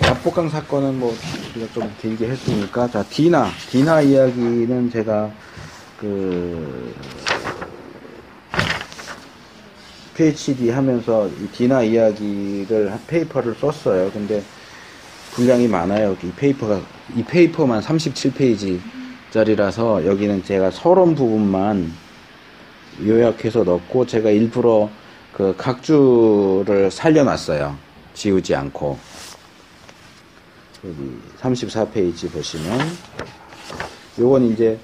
압복강 사건은 뭐 우리가 좀 길게 했으니까, 자, 디나 이야기는 제가 그 PhD 하면서 이 디나 이야기를 페이퍼를 썼어요. 근데 분량이 많아요. 이 페이퍼만 37페이지짜리라서 여기는 제가 서론 부분만 요약해서 넣고, 제가 일부러 그 각주를 살려놨어요. 지우지 않고. 여기 34페이지 보시면, 요건 이제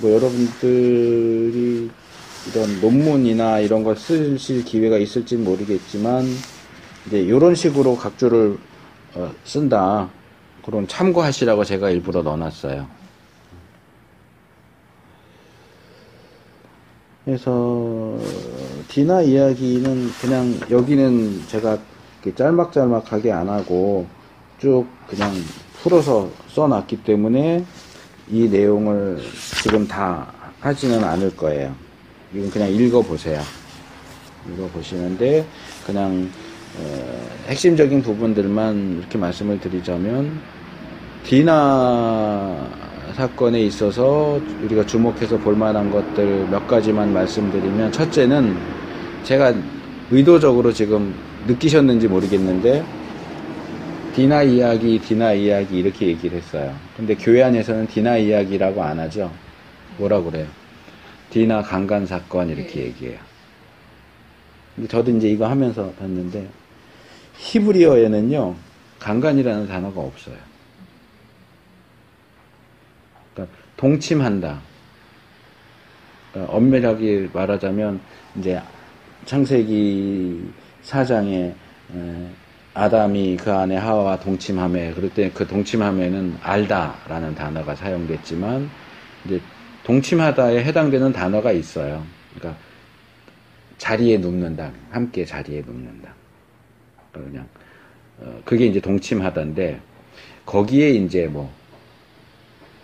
뭐 여러분들이 이런 논문이나 이런 걸 쓰실 기회가 있을지는 모르겠지만, 이제 요런 식으로 각주를 쓴다. 그럼 참고하시라고 제가 일부러 넣어놨어요. 그래서 디나 이야기는 그냥 여기는 제가 짤막짤막하게 안 하고 쭉 그냥 풀어서 써놨기 때문에 이 내용을 지금 다 하지는 않을 거예요. 이건 그냥 읽어보세요. 읽어보시는데 그냥 핵심적인 부분들만 이렇게 말씀을 드리자면, 디나 사건에 있어서 우리가 주목해서 볼 만한 것들 몇 가지만 말씀드리면, 첫째는 제가 의도적으로 지금 느끼셨는지 모르겠는데 디나 이야기 이렇게 얘기를 했어요. 근데 교회 안에서는 디나 이야기라고 안 하죠. 뭐라 그래요? 디나 강간 사건 이렇게 얘기해요. 저도 이제 이거 하면서 봤는데 히브리어에는요 강간이라는 단어가 없어요. 그러니까 동침한다. 그러니까 엄밀하게 말하자면 이제 창세기 4장에 아담이 그 안에 하와와 동침하며, 그럴 때 그 동침하며는 알다라는 단어가 사용됐지만, 이제 동침하다에 해당되는 단어가 있어요. 그러니까 자리에 눕는다, 함께 자리에 눕는다. 그냥 그게 이제 동침하다인데, 거기에 이제 뭐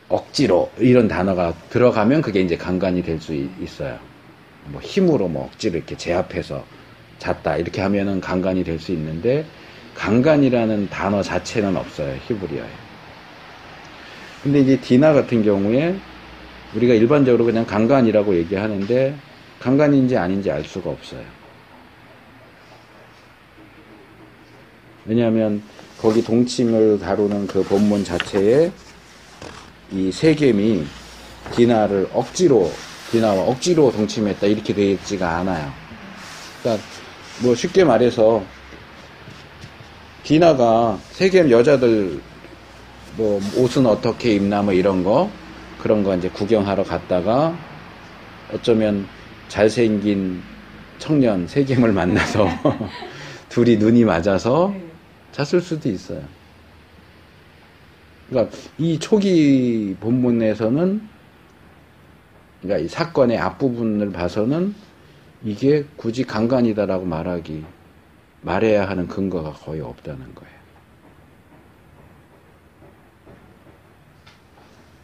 억지로 이런 단어가 들어가면 그게 이제 강간이 될 수 있어요. 뭐 힘으로 뭐 억지로 이렇게 제압해서 잤다 이렇게 하면은 강간이 될 수 있는데, 강간이라는 단어 자체는 없어요, 히브리어에. 근데 이제 디나 같은 경우에 우리가 일반적으로 그냥 강간이라고 얘기하는데 강간인지 아닌지 알 수가 없어요. 왜냐하면 거기 동침을 다루는 그 본문 자체에 이 세겜이 디나와 억지로 동침했다 이렇게 되어 있지가 않아요. 그러니까 뭐 쉽게 말해서 디나가 세겜 여자들 뭐 옷은 어떻게 입나 뭐 그런 거 이제 구경하러 갔다가 어쩌면 잘생긴 청년 세겜을 만나서 둘이 눈이 맞아서 잤을 수도 있어요. 그러니까 이 초기 본문에서는, 그러니까 이 사건의 앞부분을 봐서는 이게 굳이 강간이다라고 말해야 하는 근거가 거의 없다는 거예요.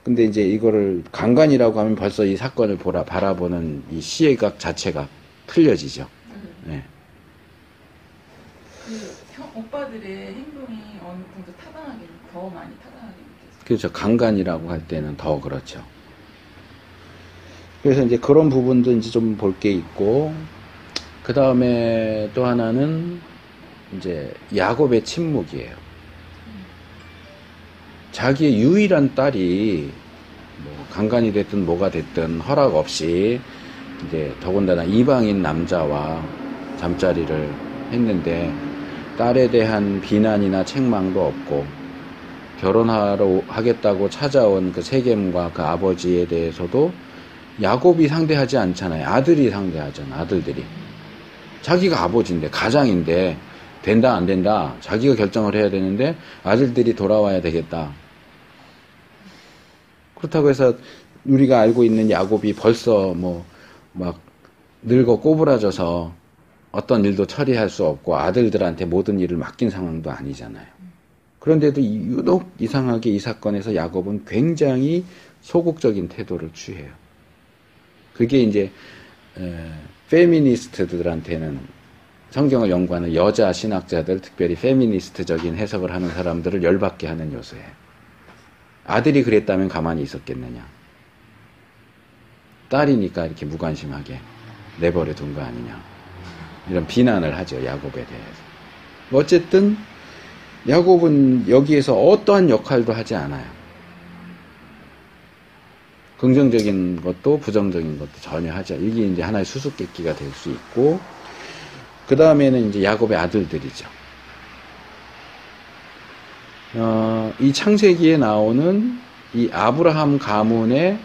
근데 이제 이거를 강간이라고 하면 벌써 이 사건을 바라보는 이 시각 자체가 틀려지죠. 네. 오빠들의 행동이 어느 정도 더 많이 타당하게 느껴져요. 그렇죠. 강간이라고 할 때는 더 그렇죠. 그래서 이제 그런 부분도 이제 좀 볼 게 있고, 그 다음에 또 하나는 이제 야곱의 침묵이에요. 자기의 유일한 딸이 뭐 강간이 됐든 뭐가 됐든 허락 없이 이제 더군다나 이방인 남자와 잠자리를 했는데 딸에 대한 비난이나 책망도 없고, 하겠다고 찾아온 그 세겜과 그 아버지에 대해서도 야곱이 상대하지 않잖아요. 아들이 상대하잖아, 아들들이. 자기가 아버지인데, 가장인데, 된다, 안 된다, 자기가 결정을 해야 되는데, 아들들이 돌아와야 되겠다. 그렇다고 해서, 우리가 알고 있는 야곱이 벌써 막 늙어 꼬부라져서 어떤 일도 처리할 수 없고, 아들들한테 모든 일을 맡긴 상황도 아니잖아요. 그런데도 유독 이상하게 이 사건에서 야곱은 굉장히 소극적인 태도를 취해요. 그게 이제 페미니스트들한테는 성경을 연구하는 여자 신학자들, 특별히 페미니스트적인 해석을 하는 사람들을 열받게 하는 요소예요. 아들이 그랬다면 가만히 있었겠느냐. 딸이니까 이렇게 무관심하게 내버려 둔 거 아니냐. 이런 비난을 하죠, 야곱에 대해서. 어쨌든 야곱은 여기에서 어떠한 역할도 하지 않아요. 긍정적인 것도 부정적인 것도 전혀 하죠. 이게 이제 하나의 수수께끼가 될 수 있고, 그 다음에는 이제 야곱의 아들들이죠. 이 창세기에 나오는 이 아브라함 가문의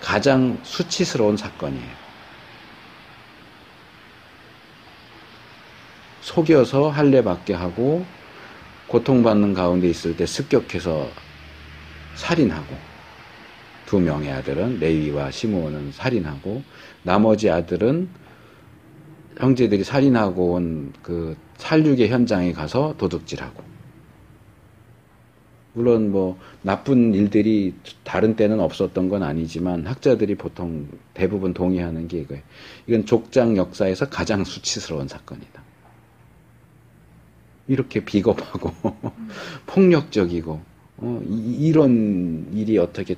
가장 수치스러운 사건이에요. 속여서 할례받게 하고 고통받는 가운데 있을 때 습격해서 살인하고, 두 명의 아들은 레위와 시므온은 살인하고, 나머지 아들은 형제들이 살인하고 온 그 살육의 현장에 가서 도둑질하고. 물론 뭐 나쁜 일들이 다른 때는 없었던 건 아니지만 학자들이 보통 대부분 동의하는 게 이거예요. 이건 족장 역사에서 가장 수치스러운 사건이다. 이렇게 비겁하고 폭력적이고 이런 일이 어떻게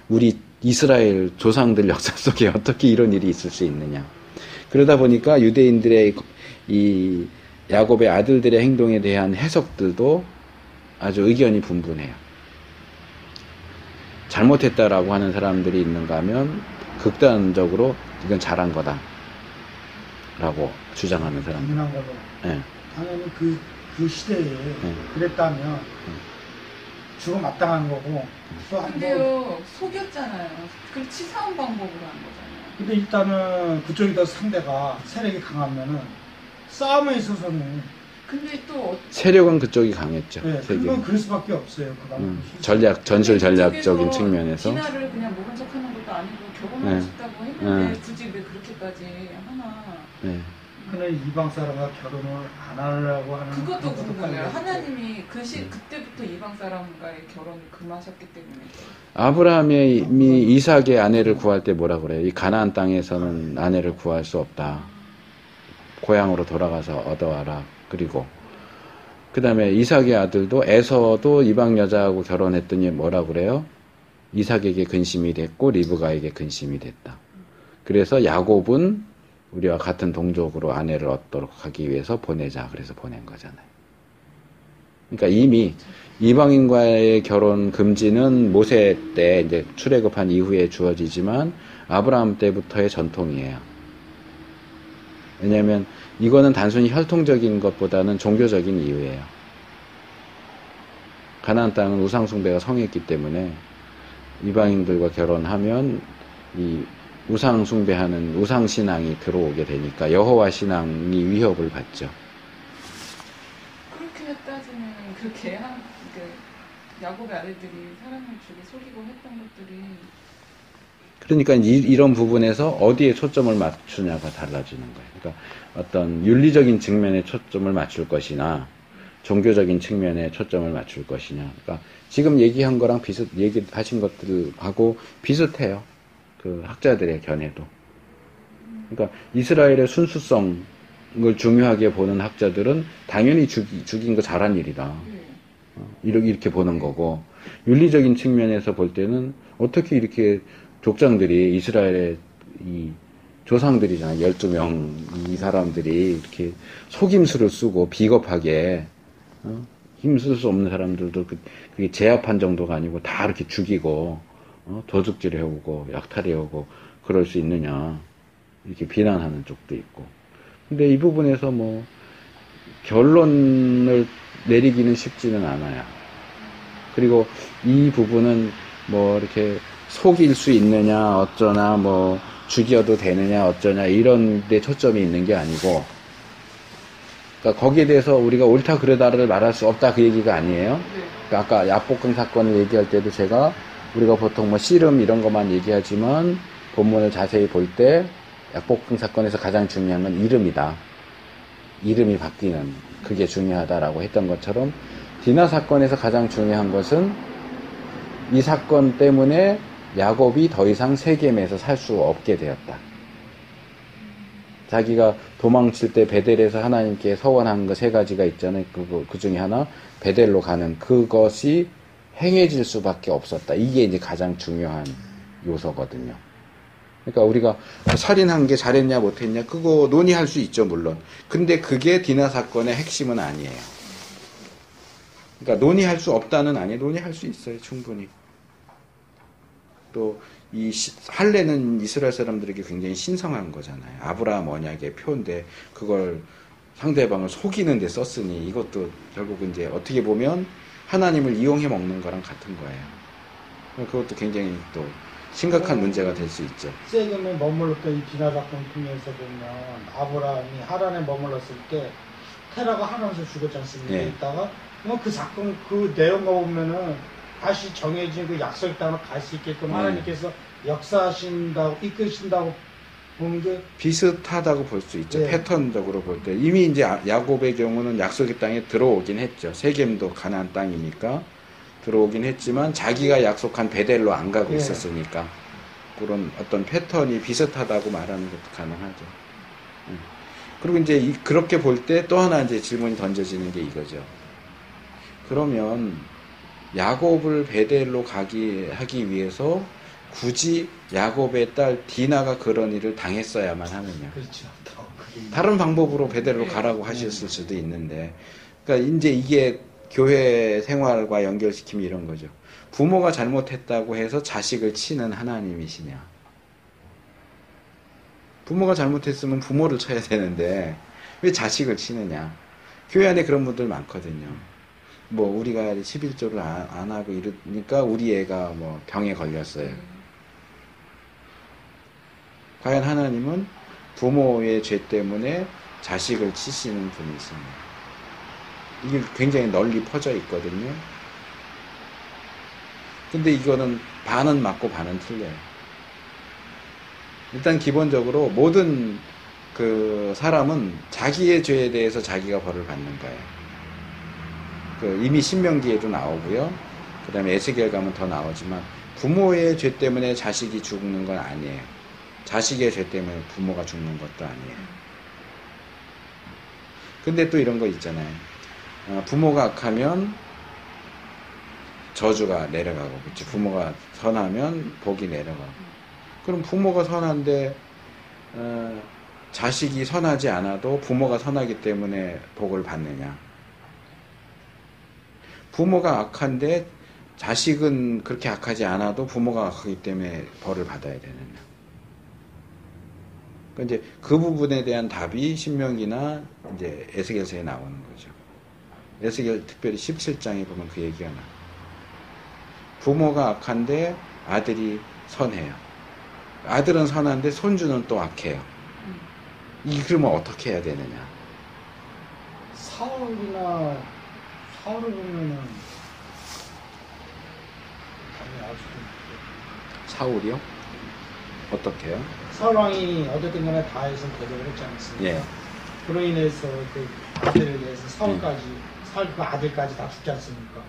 우리 이스라엘 조상들 역사 속에 어떻게 이런 일이 있을 수 있느냐. 그러다 보니까 유대인들의 이 야곱의 아들들의 행동에 대한 해석들도 아주 의견이 분분해요. 잘못했다라고 하는 사람들이 있는가 하면 극단적으로 이건 잘한 거다 라고 주장하는 사람들. 당연한 거죠. 네. 당연히 그 시대에 그랬다면 죽어 마땅한 거고, 또 한 번. 근데요, 속였잖아요. 그걸 치사한 방법으로 한 거잖아요. 근데 일단은 그쪽이 더 상대가 세력이 강하면은 싸움에 있어서는 근데 또 세력은 그쪽이 강했죠. 네, 그건 그럴 수밖에 없어요. 전술 전략적인 측면에서. 진화를 그냥 모른 척하는 것도 아니고 결혼하고 싶다고 했는데 굳이 왜 그렇게까지 하나. 네. 그는 이방 사람과 결혼을 안 하려고 하는. 그것도 궁금해요. 하나님이 그때부터 이방 사람과의 결혼을 금하셨기 때문에. 아브라함이 이삭의 아내를 구할 때 뭐라 그래요? 이 가나안 땅에서는 아내를 구할 수 없다. 고향으로 돌아가서 얻어와라. 그리고 그 다음에 이삭의 아들도 에서도 이방 여자하고 결혼했더니 뭐라 그래요? 이삭에게 근심이 됐고 리브가에게 근심이 됐다. 그래서 야곱은 우리와 같은 동족으로 아내를 얻도록 하기 위해서 보내자. 그래서 보낸 거잖아요. 그러니까 이미 이방인과의 결혼 금지는 모세 때 이제 출애굽한 이후에 주어지지만 아브라함 때부터의 전통이에요. 왜냐하면 이거는 단순히 혈통적인 것보다는 종교적인 이유예요. 가나안 땅은 우상숭배가 성했기 때문에 이방인들과 결혼하면 이 우상숭배하는 우상신앙이 들어오게 되니까 여호와 신앙이 위협을 받죠. 그렇게 따지면 그렇게 야곱의 아들들이 사람을 속이고 했던 것들이. 그러니까 이런 부분에서 어디에 초점을 맞추냐가 달라지는 거예요. 그러니까 어떤 윤리적인 측면에 초점을 맞출 것이나 종교적인 측면에 초점을 맞출 것이냐. 그러니까 지금 얘기한 거랑 얘기하신 것들하고 비슷해요. 그 학자들의 견해도. 그러니까 이스라엘의 순수성을 중요하게 보는 학자들은 당연히 죽인 거 잘한 일이다. 이렇게 보는 거고, 윤리적인 측면에서 볼 때는 어떻게 이렇게 족장들이 이스라엘의 이 조상들이잖아요. 12명 이 사람들이 이렇게 속임수를 쓰고 비겁하게 힘쓸 수 없는 사람들도 그게 제압한 정도가 아니고 다 이렇게 죽이고 도둑질 해오고 약탈해오고 그럴 수 있느냐 이렇게 비난하는 쪽도 있고. 근데 이 부분에서 뭐 결론을 내리기는 쉽지는 않아요. 그리고 이 부분은 뭐 이렇게 속일 수 있느냐 어쩌나 뭐 죽여도 되느냐 어쩌냐 이런 데 초점이 있는 게 아니고, 그러니까 거기에 대해서 우리가 옳다 그르다를 말할 수 없다 그 얘기가 아니에요. 그러니까 아까 야복강 사건을 얘기할 때도 제가 우리가 보통 뭐 씨름 이런 것만 얘기하지만 본문을 자세히 볼 때 약복강 사건에서 가장 중요한 건 이름이다. 이름이 바뀌는 그게 중요하다라고 했던 것처럼 디나 사건에서 가장 중요한 것은 이 사건 때문에 야곱이 더 이상 세겜에서 살 수 없게 되었다. 자기가 도망칠 때 베델에서 하나님께 서원한 거 세 가지가 있잖아요. 그 중에 하나 베델로 가는 그것이 행해질 수밖에 없었다. 이게 이제 가장 중요한 요소거든요. 그러니까 우리가 살인한 게 잘했냐 못했냐 그거 논의할 수 있죠, 물론. 근데 그게 디나 사건의 핵심은 아니에요. 그러니까 논의할 수 없다는 아니에요. 논의할 수 있어요, 충분히. 또 이 할례는 이스라엘 사람들에게 굉장히 신성한 거잖아요. 아브라함 언약의 표인데 그걸 상대방을 속이는 데 썼으니 이것도 결국 이제 어떻게 보면 하나님을 이용해 먹는 거랑 같은 거예요. 그것도 굉장히 또 심각한 문제가 될 수 있죠. 세겜에 머물렀던 이 디나 사건 통해서 보면 아브라함이 하란에 머물렀을 때 테라가 하나에서 죽었지 않습니까? 예. 있다가 그 사건 그 내용과 보면은 다시 정해진 그 약속 땅으로 갈 수 있게끔 하나님께서 역사하신다고 이끄신다고 보는 게 비슷하다고 볼 수 있죠. 예. 패턴적으로 볼 때 이미 이제 야곱의 경우는 약속의 땅에 들어오긴 했죠. 세겜도 가나안 땅이니까 들어오긴 했지만 자기가 약속한 베델로 안 가고 예. 있었으니까 그런 어떤 패턴이 비슷하다고 말하는 것도 가능하죠. 그리고 이제 그렇게 볼 때 또 하나 이제 질문이 던져지는 게 이거죠. 그러면 야곱을 베델로 하기 위해서 굳이 야곱의 딸 디나가 그런 일을 당했어야만 하느냐. 그렇죠. 다른 방법으로 베델로 가라고 하셨을 수도 있는데, 그러니까 이제 이게 교회 생활과 연결시키면 이런 거죠. 부모가 잘못했다고 해서 자식을 치는 하나님이시냐. 부모가 잘못했으면 부모를 쳐야 되는데 왜 자식을 치느냐. 교회 안에 그런 분들 많거든요. 뭐 우리가 11조를 안 하고 이러니까 우리 애가 뭐 병에 걸렸어요. 과연 하나님은 부모의 죄 때문에 자식을 치시는 분이십니다. 이게 굉장히 널리 퍼져 있거든요. 근데 이거는 반은 맞고 반은 틀려요. 일단 기본적으로 모든 그 사람은 자기의 죄에 대해서 자기가 벌을 받는 거예요. 이미 신명기에도 나오고요. 그 다음에 에스겔 가면 더 나오지만 부모의 죄 때문에 자식이 죽는 건 아니에요. 자식의 죄 때문에 부모가 죽는 것도 아니에요. 근데 또 이런 거 있잖아요. 부모가 악하면 저주가 내려가고, 그치? 부모가 선하면 복이 내려가고. 그럼 부모가 선한데 자식이 선하지 않아도 부모가 선하기 때문에 복을 받느냐? 부모가 악한데 자식은 그렇게 악하지 않아도 부모가 악하기 때문에 벌을 받아야 되느냐. 그러니까 이제 그 부분에 대한 답이 신명기나 이제 에스겔서에 나오는 거죠. 에스겔 특별히 17장에 보면 그 얘기가 나와요. 부모가 악한데 아들이 선해요. 아들은 선한데 손주는 또 악해요. 그러면 어떻게 해야 되느냐. 사울을 보면은 사울이요? 어떻게요? 사울왕이 어쨌든 간에 다윗을 대적을 했지 않습니까? 예. 그로 인해서 그 아들에 대해서 사울 그 아들까지 다 죽지 않습니까?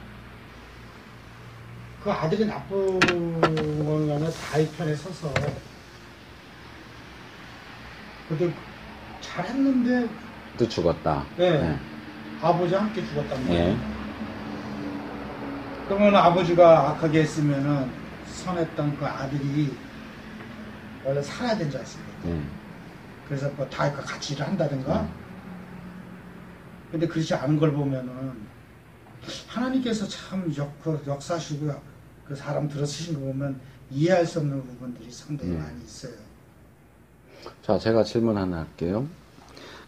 그 아들이 나쁜 건 아니라 다윗 편에 서서 근데 잘했는데 또 죽었다. 네. 네. 아버지와 함께 죽었단 말이에요. 예. 그러면 아버지가 악하게 했으면은 선했던 그 아들이 원래 살아야 되는 줄 알았습니다. 그래서 뭐 다윗과 같이 일을 한다든가. 근데 그렇지 않은 걸 보면은 하나님께서 참 역사하시고 그 사람 들어쓰신 거 보면 이해할 수 없는 부분들이 상당히 많이 있어요. 자, 제가 질문 하나 할게요.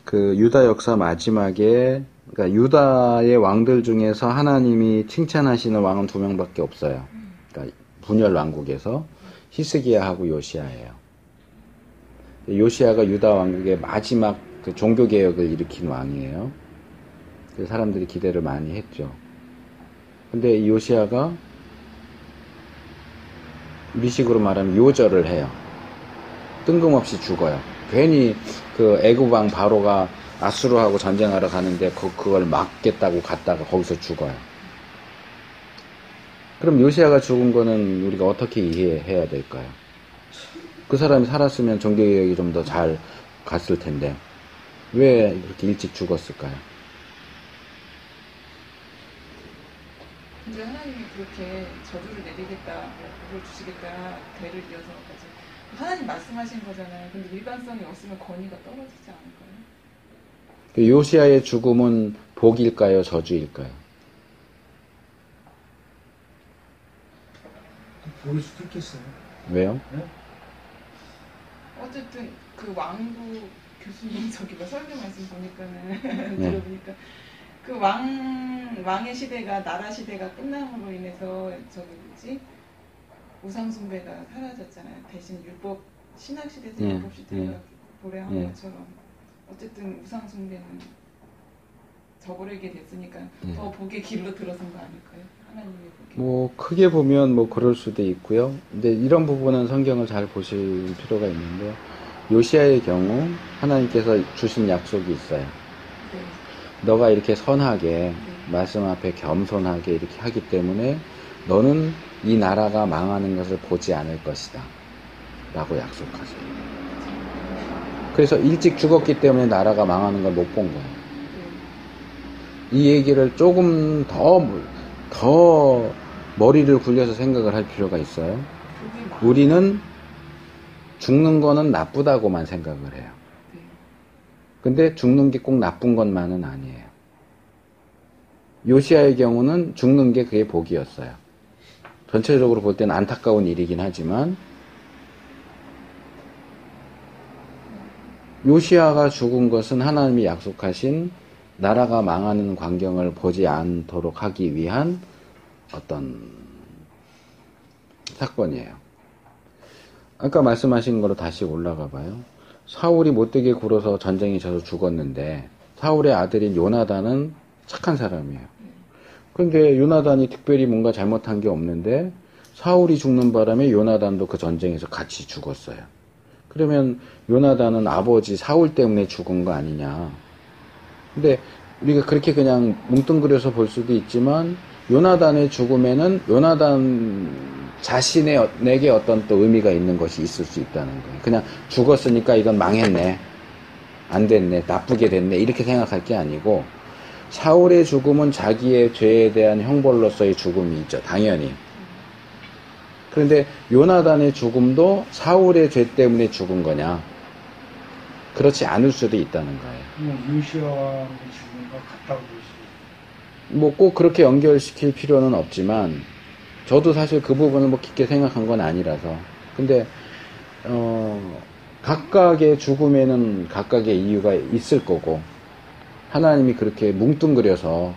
그 유다 역사 마지막에, 그러니까 유다의 왕들 중에서 하나님이 칭찬하시는 왕은 2명밖에 없어요. 그러니까 분열 왕국에서 히스기야하고 요시야예요. 요시야가 유다 왕국의 마지막 그 종교 개혁을 일으킨 왕이에요. 그래서 사람들이 기대를 많이 했죠. 근데 이 요시야가 미식으로 말하면 요절을 해요. 뜬금없이 죽어요. 괜히 그 애굽 왕 바로가 아수르하고 전쟁하러 가는데 그걸 막겠다고 갔다가 거기서 죽어요. 그럼 요시야가 죽은 거는 우리가 어떻게 이해해야 될까요? 그 사람이 살았으면 종교개혁이 좀 더 잘 갔을 텐데 왜 그렇게 일찍 죽었을까요? 근데 하나님이 그렇게 저주를 내리겠다, 뭐 복을 주시겠다, 대를 이어서까지 하나님 말씀하신 거잖아요. 근데 일관성이 없으면 권위가 떨어지지 않을까요? 그 요시야의 죽음은 복일까요? 저주일까요? 보일 수도 있겠어요. 왜요? 네? 어쨌든 그 왕부 교수님 저기 뭐 설교 말씀 보니까는 네. 들어보니까 그 왕의 시대가 나라 시대가 끝남으로 인해서 저기 뭐지 우상 숭배가 사라졌잖아요. 대신 율법 신학 시대에서 예, 율법 시대가 예. 도래한 예. 것처럼 어쨌든 우상 숭배는 저버리게 됐으니까 예. 더 복의 길로 들어선 거 아닐까요? 하나님의 복의. 뭐 크게 보면 뭐 그럴 수도 있고요. 근데 이런 부분은 성경을 잘 보실 필요가 있는데 요시야의 경우 하나님께서 주신 약속이 있어요. 네. 너가 이렇게 선하게 말씀 앞에 겸손하게 이렇게 하기 때문에 너는 이 나라가 망하는 것을 보지 않을 것이다 라고 약속하세요. 그래서 일찍 죽었기 때문에 나라가 망하는 걸 못 본 거예요. 이 얘기를 조금 더 머리를 굴려서 생각을 할 필요가 있어요. 우리는 죽는 거는 나쁘다고만 생각을 해요. 근데 죽는 게 꼭 나쁜 것만은 아니에요. 요시야의 경우는 죽는 게 그게 복이었어요. 전체적으로 볼 때는 안타까운 일이긴 하지만 요시야가 죽은 것은 하나님이 약속하신 나라가 망하는 광경을 보지 않도록 하기 위한 어떤 사건이에요. 아까 말씀하신 거로 다시 올라가 봐요. 사울이 못되게 굴어서 전쟁에 져서 죽었는데 사울의 아들인 요나단은 착한 사람이에요. 그런데 요나단이 특별히 뭔가 잘못한 게 없는데 사울이 죽는 바람에 요나단도 그 전쟁에서 같이 죽었어요. 그러면 요나단은 아버지 사울 때문에 죽은 거 아니냐. 근데 우리가 그렇게 그냥 뭉뚱그려서 볼 수도 있지만 요나단의 죽음에는 요나단 자신에게 어떤 또 의미가 있는 것이 있을 수 있다는 거예요. 그냥 죽었으니까 이건 망했네, 안 됐네, 나쁘게 됐네 이렇게 생각할 게 아니고 사울의 죽음은 자기의 죄에 대한 형벌로서의 죽음이 있죠, 당연히. 그런데 요나단의 죽음도 사울의 죄 때문에 죽은 거냐? 그렇지 않을 수도 있다는 거예요. 요시야와 죽은 거 같다고 볼 수 있어요. 뭐 꼭 그렇게 연결시킬 필요는 없지만 저도 사실 그 부분을 뭐 깊게 생각한 건 아니라서. 근데 각각의 죽음에는 각각의 이유가 있을 거고 하나님이 그렇게 뭉뚱그려서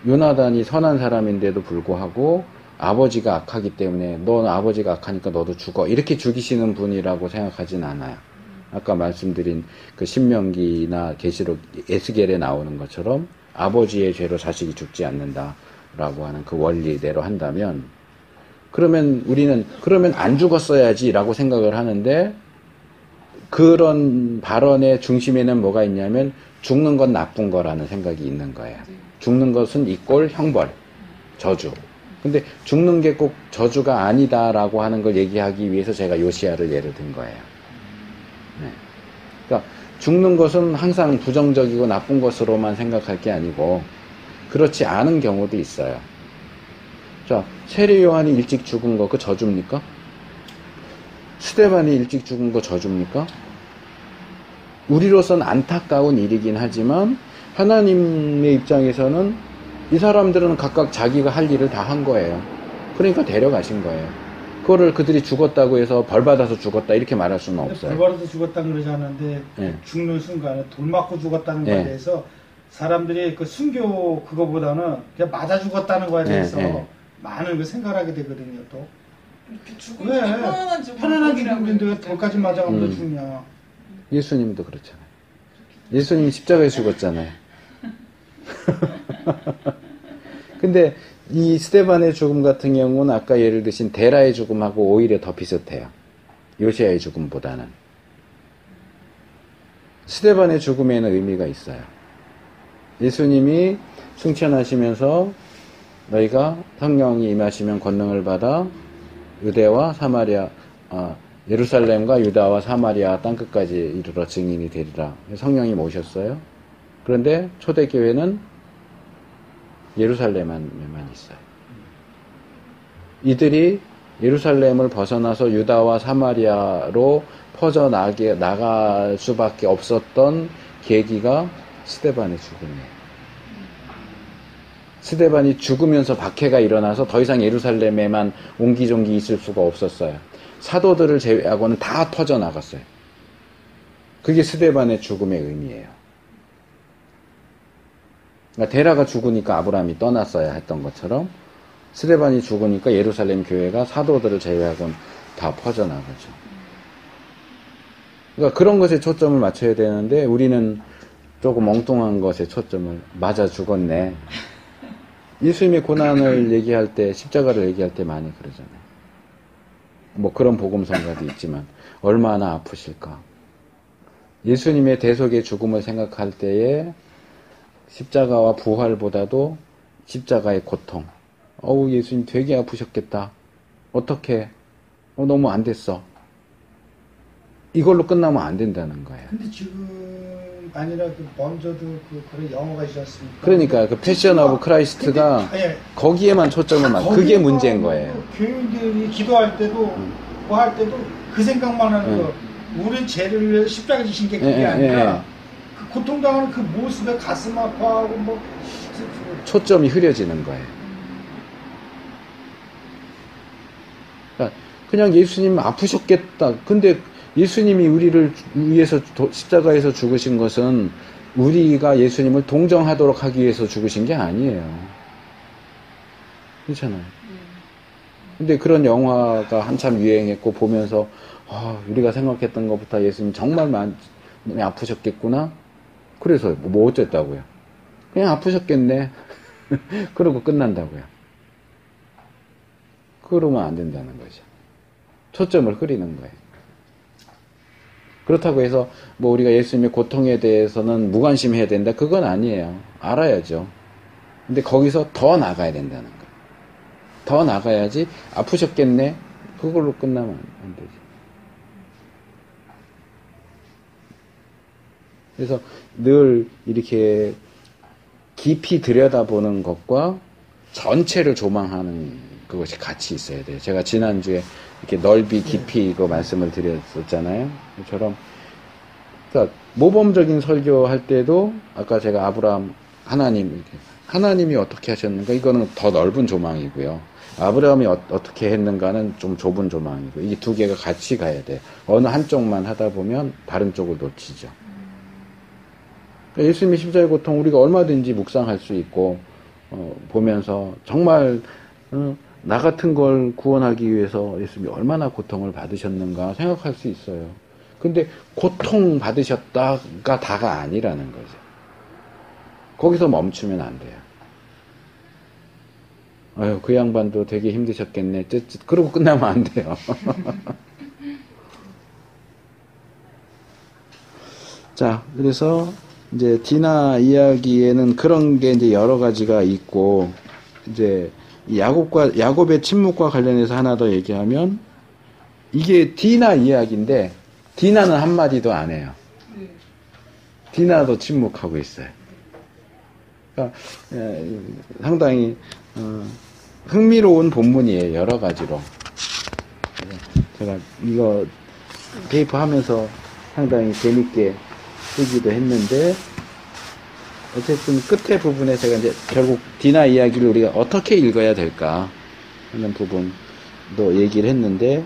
요나단이 선한 사람인데도 불구하고 아버지가 악하기 때문에 너는 아버지가 악하니까 너도 죽어 이렇게 죽이시는 분이라고 생각하진 않아요. 아까 말씀드린 그 신명기나 계시록 에스겔에 나오는 것처럼 아버지의 죄로 자식이 죽지 않는다라고 하는 그 원리대로 한다면 그러면 우리는 그러면 안 죽었어야지 라고 생각을 하는데 그런 발언의 중심에는 뭐가 있냐면 죽는 건 나쁜 거라는 생각이 있는 거예요. 죽는 것은 이꼴 형벌, 저주. 근데 죽는 게 꼭 저주가 아니다라고 하는 걸 얘기하기 위해서 제가 요시야를 예를 든 거예요. 네. 그러니까 죽는 것은 항상 부정적이고 나쁜 것으로만 생각할 게 아니고 그렇지 않은 경우도 있어요. 자, 세례 요한이 일찍 죽은 거 그 저주입니까? 스데반이 일찍 죽은 거 저주입니까? 우리로서는 안타까운 일이긴 하지만 하나님의 입장에서는 이 사람들은 각각 자기가 할 일을 다 한 거예요. 그러니까 데려가신 거예요. 그거를 그들이 죽었다고 해서 벌 받아서 죽었다 이렇게 말할 수는 없어요. 벌 받아서 죽었다는 그러지 않는데 네. 죽는 순간에 돌 맞고 죽었다는 거에 네. 대해서 사람들이 그 순교 그거보다는 그냥 맞아 죽었다는 거에 대해서 네. 많은 그 생각을 하게 되거든요. 또 이렇게 죽은 왜 편안한 죽음 편안한 죽음이라고 죽음인데 왜 그러는데. 돌까지 맞아가면서 죽냐. 예수님도 그렇잖아요. 예수님이 십자가에 죽었잖아요. 근데 이 스데반의 죽음 같은 경우는 아까 예를 드신 데라의 죽음하고 오히려 더 비슷해요. 요시야의 죽음보다는. 스데반의 죽음에는 의미가 있어요. 예수님이 승천하시면서 너희가 성령이 임하시면 권능을 받아 유대와 사마리아 예루살렘과 유다와 사마리아 땅끝까지 이르러 증인이 되리라. 성령이 오셨어요. 그런데 초대교회는 예루살렘에만 있어요. 이들이 예루살렘을 벗어나서 유다와 사마리아로 나갈 수밖에 없었던 계기가 스데반의 죽음이에요. 스데반이 죽으면서 박해가 일어나서 더 이상 예루살렘에만 옹기종기 있을 수가 없었어요. 사도들을 제외하고는 다 퍼져나갔어요. 그게 스데반의 죽음의 의미예요. 그러니까 데라가 죽으니까 아브라함이 떠났어야 했던 것처럼 스데반이 죽으니까 예루살렘 교회가 사도들을 제외하고는 다 퍼져나가죠. 그러니까 그런 것에 초점을 맞춰야 되는데 우리는 조금 엉뚱한 것에 초점을 맞아 죽었네. 예수님의 고난을 얘기할 때, 십자가를 얘기할 때 많이 그러잖아요. 뭐 그런 복음성가도 있지만 얼마나 아프실까. 예수님의 대속의 죽음을 생각할 때에 십자가와 부활보다도 십자가의 고통. 어우, 예수님 되게 아프셨겠다. 어떻게? 너무 안 됐어. 이걸로 끝나면 안 된다는 거예요. 근데 지금 아니라 먼저도 그런 영화가 있지 않습니까? 그러니까 그 패션 오브 크라이스트가 거기에만 초점을 그게 문제인 거예요. 교인들이 기도할 때도 뭐 할 때도 그 생각만 하는 거. 우리 죄를 위해서 십자가 지신 게 그게 아니라 그 고통당하는 그 모습에 가슴 아파하고 뭐 초점이 흐려지는 거예요. 그러니까 그냥 예수님 아프셨겠다. 근데 예수님이 우리를 위해서 십자가에서 죽으신 것은 우리가 예수님을 동정하도록 하기 위해서 죽으신 게 아니에요. 그렇잖아요. 근데 그런 영화가 한참 유행했고 보면서 우리가 생각했던 것보다 예수님 정말 많이 아프셨겠구나. 그래서 뭐 어쨌다고요. 그냥 아프셨겠네. 그러고 끝난다고요. 그러면 안 된다는 거죠. 초점을 흐리는 거예요. 그렇다고 해서 뭐 우리가 예수님의 고통에 대해서는 무관심해야 된다. 그건 아니에요. 알아야죠. 근데 거기서 더 나가야 된다는 거예요. 더 나가야지 아프셨겠네. 그걸로 끝나면 안 되지. 그래서 늘 이렇게 깊이 들여다보는 것과 전체를 조망하는 그것이 같이 있어야 돼요. 제가 지난주에 이렇게 넓이 깊이 이거 말씀을 드렸었잖아요. 이처럼 그러니까 모범적인 설교할 때도 아까 제가 아브라함 하나님이 어떻게 하셨는가 이거는 더 넓은 조망이고요. 아브라함이 어떻게 했는가는 좀 좁은 조망이고 이게 두 개가 같이 가야 돼요. 어느 한쪽만 하다 보면 다른 쪽을 놓치죠. 그러니까 예수님의 십자가의 고통 우리가 얼마든지 묵상할 수 있고 보면서 정말 나 같은 걸 구원하기 위해서 예수님이 얼마나 고통을 받으셨는가 생각할 수 있어요. 근데 고통 받으셨다가 다가 아니라는 거죠. 거기서 멈추면 안 돼요. 아유, 그 양반도 되게 힘드셨겠네. 쯧쯧. 그러고 끝나면 안 돼요. 자, 그래서 이제 디나 이야기에는 그런 게 이제 여러 가지가 있고, 이제 야곱의 침묵과 관련해서 하나 더 얘기하면, 이게 디나 이야기인데, 디나는 한마디도 안 해요. 디나도 침묵하고 있어요. 그러니까 상당히 흥미로운 본문이에요. 여러 가지로. 제가 이거 테이프 하면서 상당히 재밌게 쓰기도 했는데 어쨌든 끝에 부분에 제가 이제 결국 디나 이야기를 우리가 어떻게 읽어야 될까 하는 부분도 얘기를 했는데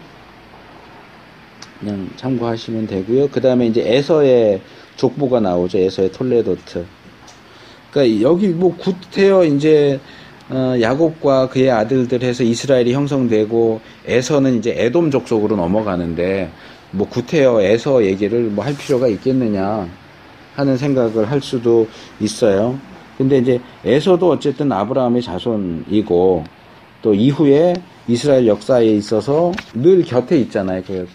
그냥 참고하시면 되고요. 그 다음에 이제 에서의 족보가 나오죠. 에서의 톨레도트. 그러니까 여기 뭐 구태여 이제 야곱과 그의 아들들 해서 이스라엘이 형성되고 에서는 이제 에돔 족속으로 넘어가는데 뭐 구태여 에서 얘기를 뭐 할 필요가 있겠느냐 하는 생각을 할 수도 있어요. 근데 이제 에서도 어쨌든 아브라함의 자손이고 또 이후에 이스라엘 역사에 있어서 늘 곁에 있잖아요. 그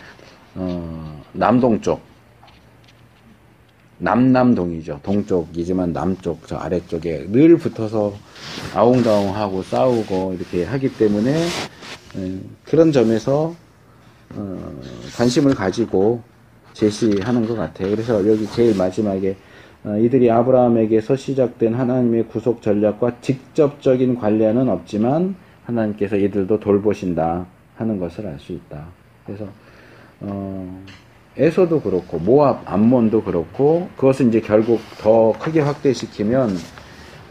남동쪽. 남남동이죠. 동쪽이지만 남쪽, 저 아래쪽에 늘 붙어서 아웅다웅하고 싸우고 이렇게 하기 때문에 그런 점에서 관심을 가지고 제시하는 것 같아요. 그래서 여기 제일 마지막에 이들이 아브라함에게서 시작된 하나님의 구속 전략과 직접적인 관련은 없지만 하나님께서 이들도 돌보신다 하는 것을 알 수 있다. 그래서 에서도 그렇고 모압, 암몬도 그렇고 그것은 이제 결국 더 크게 확대시키면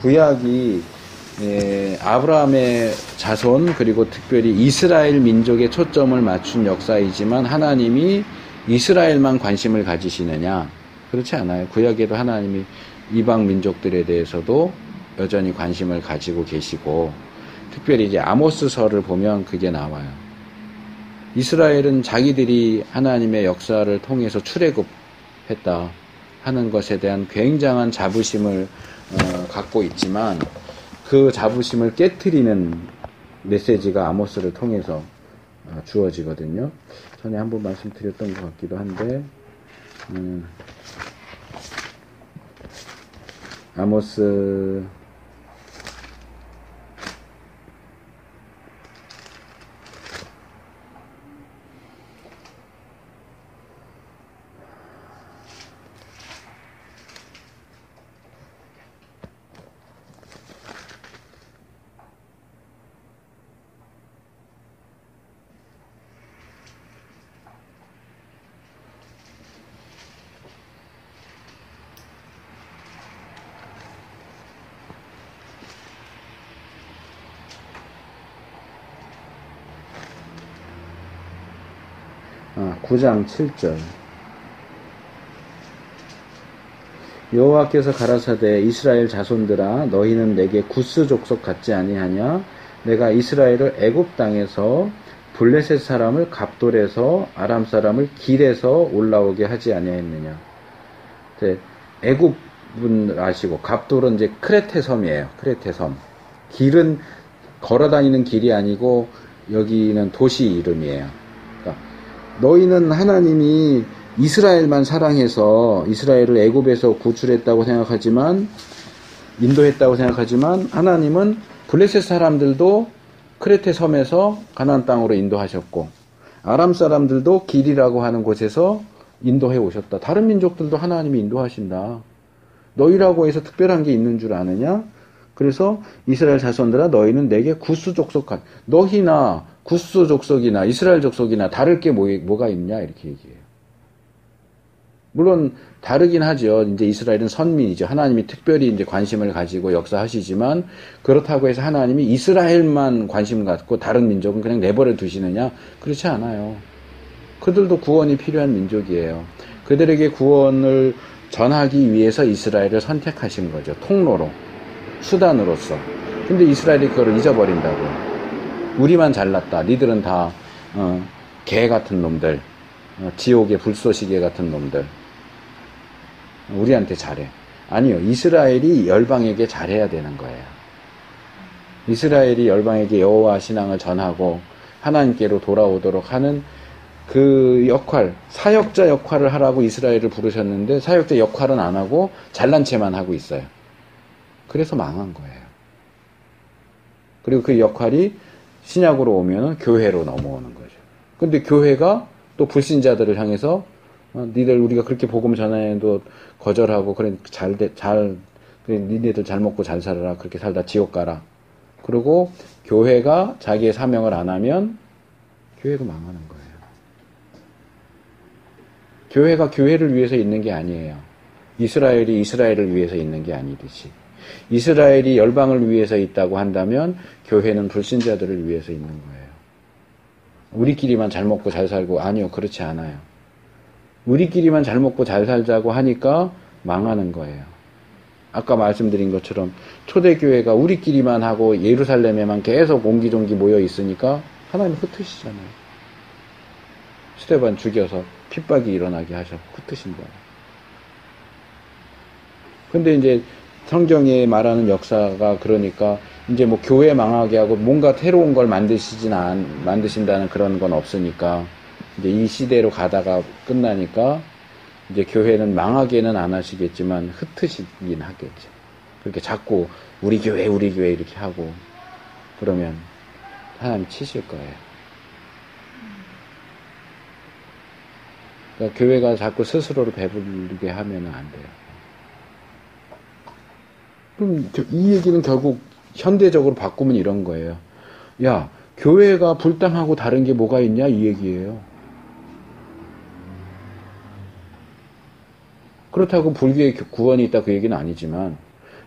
구약이 아브라함의 자손 그리고 특별히 이스라엘 민족에 초점을 맞춘 역사이지만 하나님이 이스라엘만 관심을 가지시느냐? 그렇지 않아요. 구약에도 하나님이 이방 민족들에 대해서도 여전히 관심을 가지고 계시고 특별히 이제 아모스서를 보면 그게 나와요. 이스라엘은 자기들이 하나님의 역사를 통해서 출애굽했다 하는 것에 대한 굉장한 자부심을 갖고 있지만 그 자부심을 깨트리는 메시지가 아모스를 통해서 주어지거든요. 전에 한번 말씀드렸던 것 같기도 한데 아모스 9장 7절 여호와께서 가라사대 이스라엘 자손들아 너희는 내게 구스 족속 같지 아니하냐 내가 이스라엘을 애굽 땅에서 블레셋 사람을 갑돌에서 아람 사람을 길에서 올라오게 하지 아니하였느냐. 애굽은 아시고 갑돌은 이제 크레테 섬이에요. 크레테 섬. 길은 걸어 다니는 길이 아니고 여기는 도시 이름이에요. 그러니까 너희는 하나님이 이스라엘만 사랑해서 이스라엘을 애굽에서 구출했다고 생각하지만 인도했다고 생각하지만 하나님은 블레셋 사람들도 크레테 섬에서 가나안 땅으로 인도하셨고 아람 사람들도 길이라고 하는 곳에서 인도해 오셨다. 다른 민족들도 하나님이 인도하신다. 너희라고 해서 특별한 게 있는 줄 아느냐? 그래서 이스라엘 자손들아 너희는 내게 구스 족속한 너희나 구스 족속이나 이스라엘 족속이나 다를 게 뭐가 있냐 이렇게 얘기해요. 물론 다르긴 하죠. 이제 이스라엘은 선민이죠. 하나님이 특별히 이제 관심을 가지고 역사하시지만 그렇다고 해서 하나님이 이스라엘만 관심 갖고 다른 민족은 그냥 내버려 두시느냐? 그렇지 않아요. 그들도 구원이 필요한 민족이에요. 그들에게 구원을 전하기 위해서 이스라엘을 선택하신 거죠. 통로로, 수단으로서. 근데 이스라엘이 그걸 잊어버린다고요. 우리만 잘났다. 니들은 다 개 같은 놈들, 지옥의 불쏘시개 같은 놈들. 우리한테 잘해. 아니요. 이스라엘이 열방에게 잘해야 되는 거예요. 이스라엘이 열방에게 여호와 신앙을 전하고 하나님께로 돌아오도록 하는 그 역할, 사역자 역할을 하라고 이스라엘을 부르셨는데 사역자 역할은 안 하고 잘난 체만 하고 있어요. 그래서 망한 거예요. 그리고 그 역할이 신약으로 오면은 교회로 넘어오는 거죠. 근데 교회가 또 불신자들을 향해서 니들 우리가 그렇게 복음 전해도 거절하고 그래 그래 니네들 잘 먹고 잘 살아라 그렇게 살다 지옥 가라. 그리고 교회가 자기의 사명을 안 하면 교회가 망하는 거예요. 교회가 교회를 위해서 있는 게 아니에요. 이스라엘이 이스라엘을 위해서 있는 게 아니듯이 이스라엘이 열방을 위해서 있다고 한다면 교회는 불신자들을 위해서 있는 거예요. 우리끼리만 잘 먹고 잘 살고 아니요 그렇지 않아요. 우리끼리만 잘 먹고 잘 살자고 하니까 망하는 거예요. 아까 말씀드린 것처럼 초대교회가 우리끼리만 하고 예루살렘에만 계속 옹기종기 모여 있으니까 하나님 흩으시잖아요. 스데반 죽여서 핍박이 일어나게 하셔 흩으신 거예요. 근데 이제 성경에 말하는 역사가 그러니까 이제 뭐 교회 망하게 하고 뭔가 새로운 걸 만드신다는 그런 건 없으니까 이제 이 시대로 가다가 끝나니까 이제 교회는 망하게는 안 하시겠지만 흩으시긴 하겠죠. 그렇게 자꾸 우리 교회 이렇게 하고 그러면 하나님 치실 거예요. 그러니까 교회가 자꾸 스스로를 배부르게 하면 안 돼요. 그럼 이 얘기는 결국 현대적으로 바꾸면 이런 거예요. 야, 교회가 불당하고 다른 게 뭐가 있냐? 이 얘기예요. 그렇다고 불교의 구원이 있다 그 얘기는 아니지만,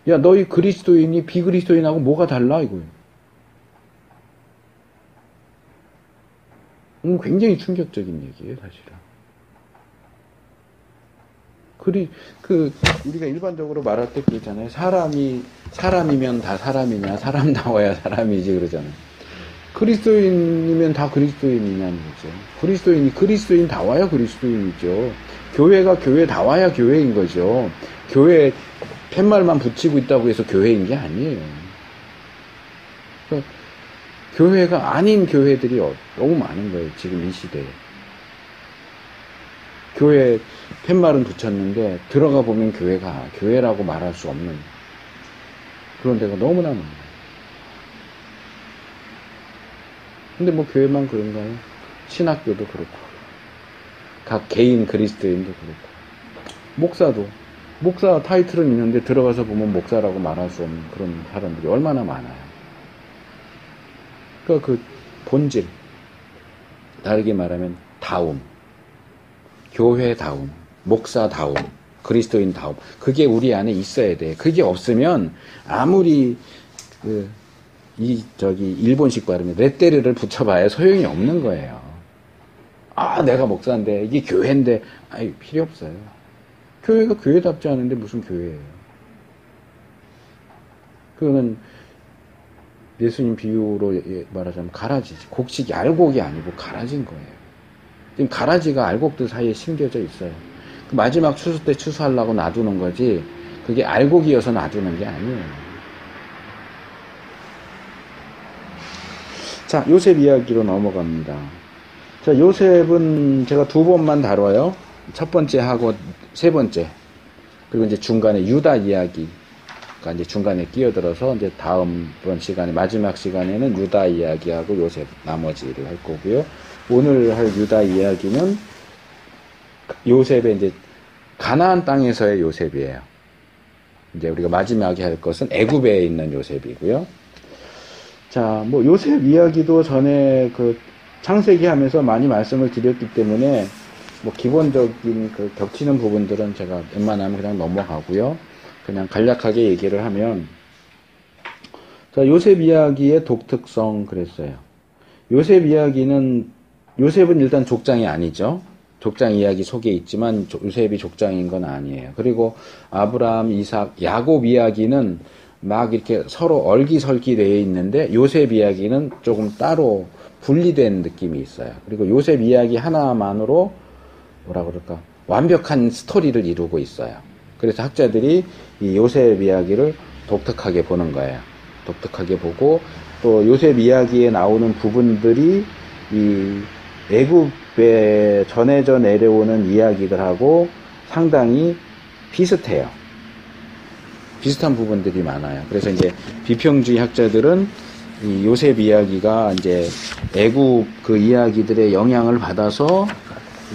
야, 너희 그리스도인이 비그리스도인하고 뭐가 달라? 이거예요. 굉장히 충격적인 얘기예요, 사실은. 우리가 일반적으로 말할 때 그러잖아요. 사람이면 다 사람이냐, 사람 나와야 사람이지, 그러잖아요. 그리스도인이면 다 그리스도인이냐는 거죠. 그리스도인 다 와야 그리스도인이죠. 교회가 교회 다 와야 교회인 거죠. 교회 팻말만 붙이고 있다고 해서 교회인 게 아니에요. 그러니까 교회가 아닌 교회들이 너무 많은 거예요, 지금 이 시대에. 교회 팻말은 붙였는데 들어가 보면 교회가 교회라고 말할 수 없는 그런 데가 너무나 많아요. 근데 뭐 교회만 그런가요? 신학교도 그렇고 각 개인 그리스도인도 그렇고 목사 타이틀은 있는데 들어가서 보면 목사라고 말할 수 없는 그런 사람들이 얼마나 많아요. 그러니까 그 본질, 다르게 말하면 다움, 교회다움, 목사다움, 그리스도인다움, 그게 우리 안에 있어야 돼. 그게 없으면 아무리 일본식 발음에 레떼르를 붙여봐야 소용이 없는 거예요. 아, 내가 목사인데 이게 교회인데 필요 없어요. 교회가 교회답지 않은데 무슨 교회예요. 그거는 예수님 비유로 말하자면 가라지지. 곡식이 알곡이 아니고 가라지인 거예요. 지금 가라지가 알곡들 사이에 심겨져 있어요. 그 마지막 추수 때 추수하려고 놔두는 거지 그게 알곡이어서 놔두는 게 아니에요. 자, 요셉 이야기로 넘어갑니다. 자, 요셉은 제가 2번만 다뤄요. 첫 번째 하고 세 번째. 그리고 이제 중간에 유다 이야기가 이제 중간에 끼어들어서 이제 다음번 시간에, 마지막 시간에는 유다 이야기하고 요셉 나머지를 할 거고요. 오늘 할 유다 이야기는 요셉의 이제 가나안 땅에서의 요셉이에요. 이제 우리가 마지막에 할 것은 애굽에 있는 요셉이고요. 자, 뭐 요셉 이야기도 전에 그 창세기 하면서 많이 말씀을 드렸기 때문에 뭐 기본적인 그 겹치는 부분들은 제가 웬만하면 그냥 넘어가고요. 그냥 간략하게 얘기를 하면, 자, 요셉 이야기의 독특성 그랬어요. 요셉은 일단 족장이 아니죠. 족장 이야기 속에 있지만 요셉이 족장인 건 아니에요. 그리고 아브라함, 이삭, 야곱 이야기는 막 이렇게 서로 얼기설기 되어 있는데 요셉 이야기는 조금 따로 분리된 느낌이 있어요. 그리고 요셉 이야기 하나만으로 뭐라 그럴까, 완벽한 스토리를 이루고 있어요. 그래서 학자들이 이 요셉 이야기를 독특하게 보는 거예요. 독특하게 보고, 또 요셉 이야기에 나오는 부분들이 이 애굽에 전해져 내려오는 이야기들하고 상당히 비슷해요. 비슷한 부분들이 많아요. 그래서 이제 비평주의 학자들은 이 요셉 이야기가 이제 애굽 그 이야기들의 영향을 받아서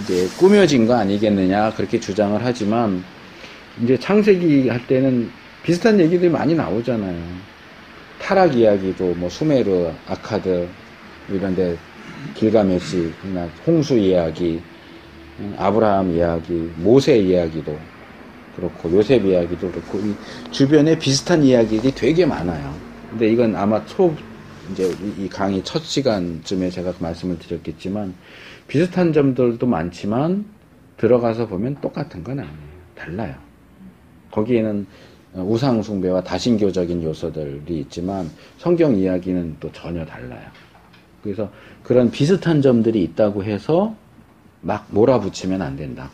이제 꾸며진 거 아니겠느냐 그렇게 주장을 하지만, 이제 창세기 할 때는 비슷한 얘기들이 많이 나오잖아요. 타락 이야기도 뭐 수메르, 아카드 이런데 길가메시나 홍수 이야기, 아브라함 이야기, 모세 이야기도 그렇고 요셉 이야기도 그렇고 이 주변에 비슷한 이야기들이 되게 많아요. 근데 이건 아마 이제 이 강의 첫 시간쯤에 제가 말씀을 드렸겠지만 비슷한 점들도 많지만 들어가서 보면 똑같은 건 아니에요. 달라요. 거기에는 우상 숭배와 다신교적인 요소들이 있지만 성경 이야기는 또 전혀 달라요. 그래서 그런 비슷한 점들이 있다고 해서 막 몰아붙이면 안 된다.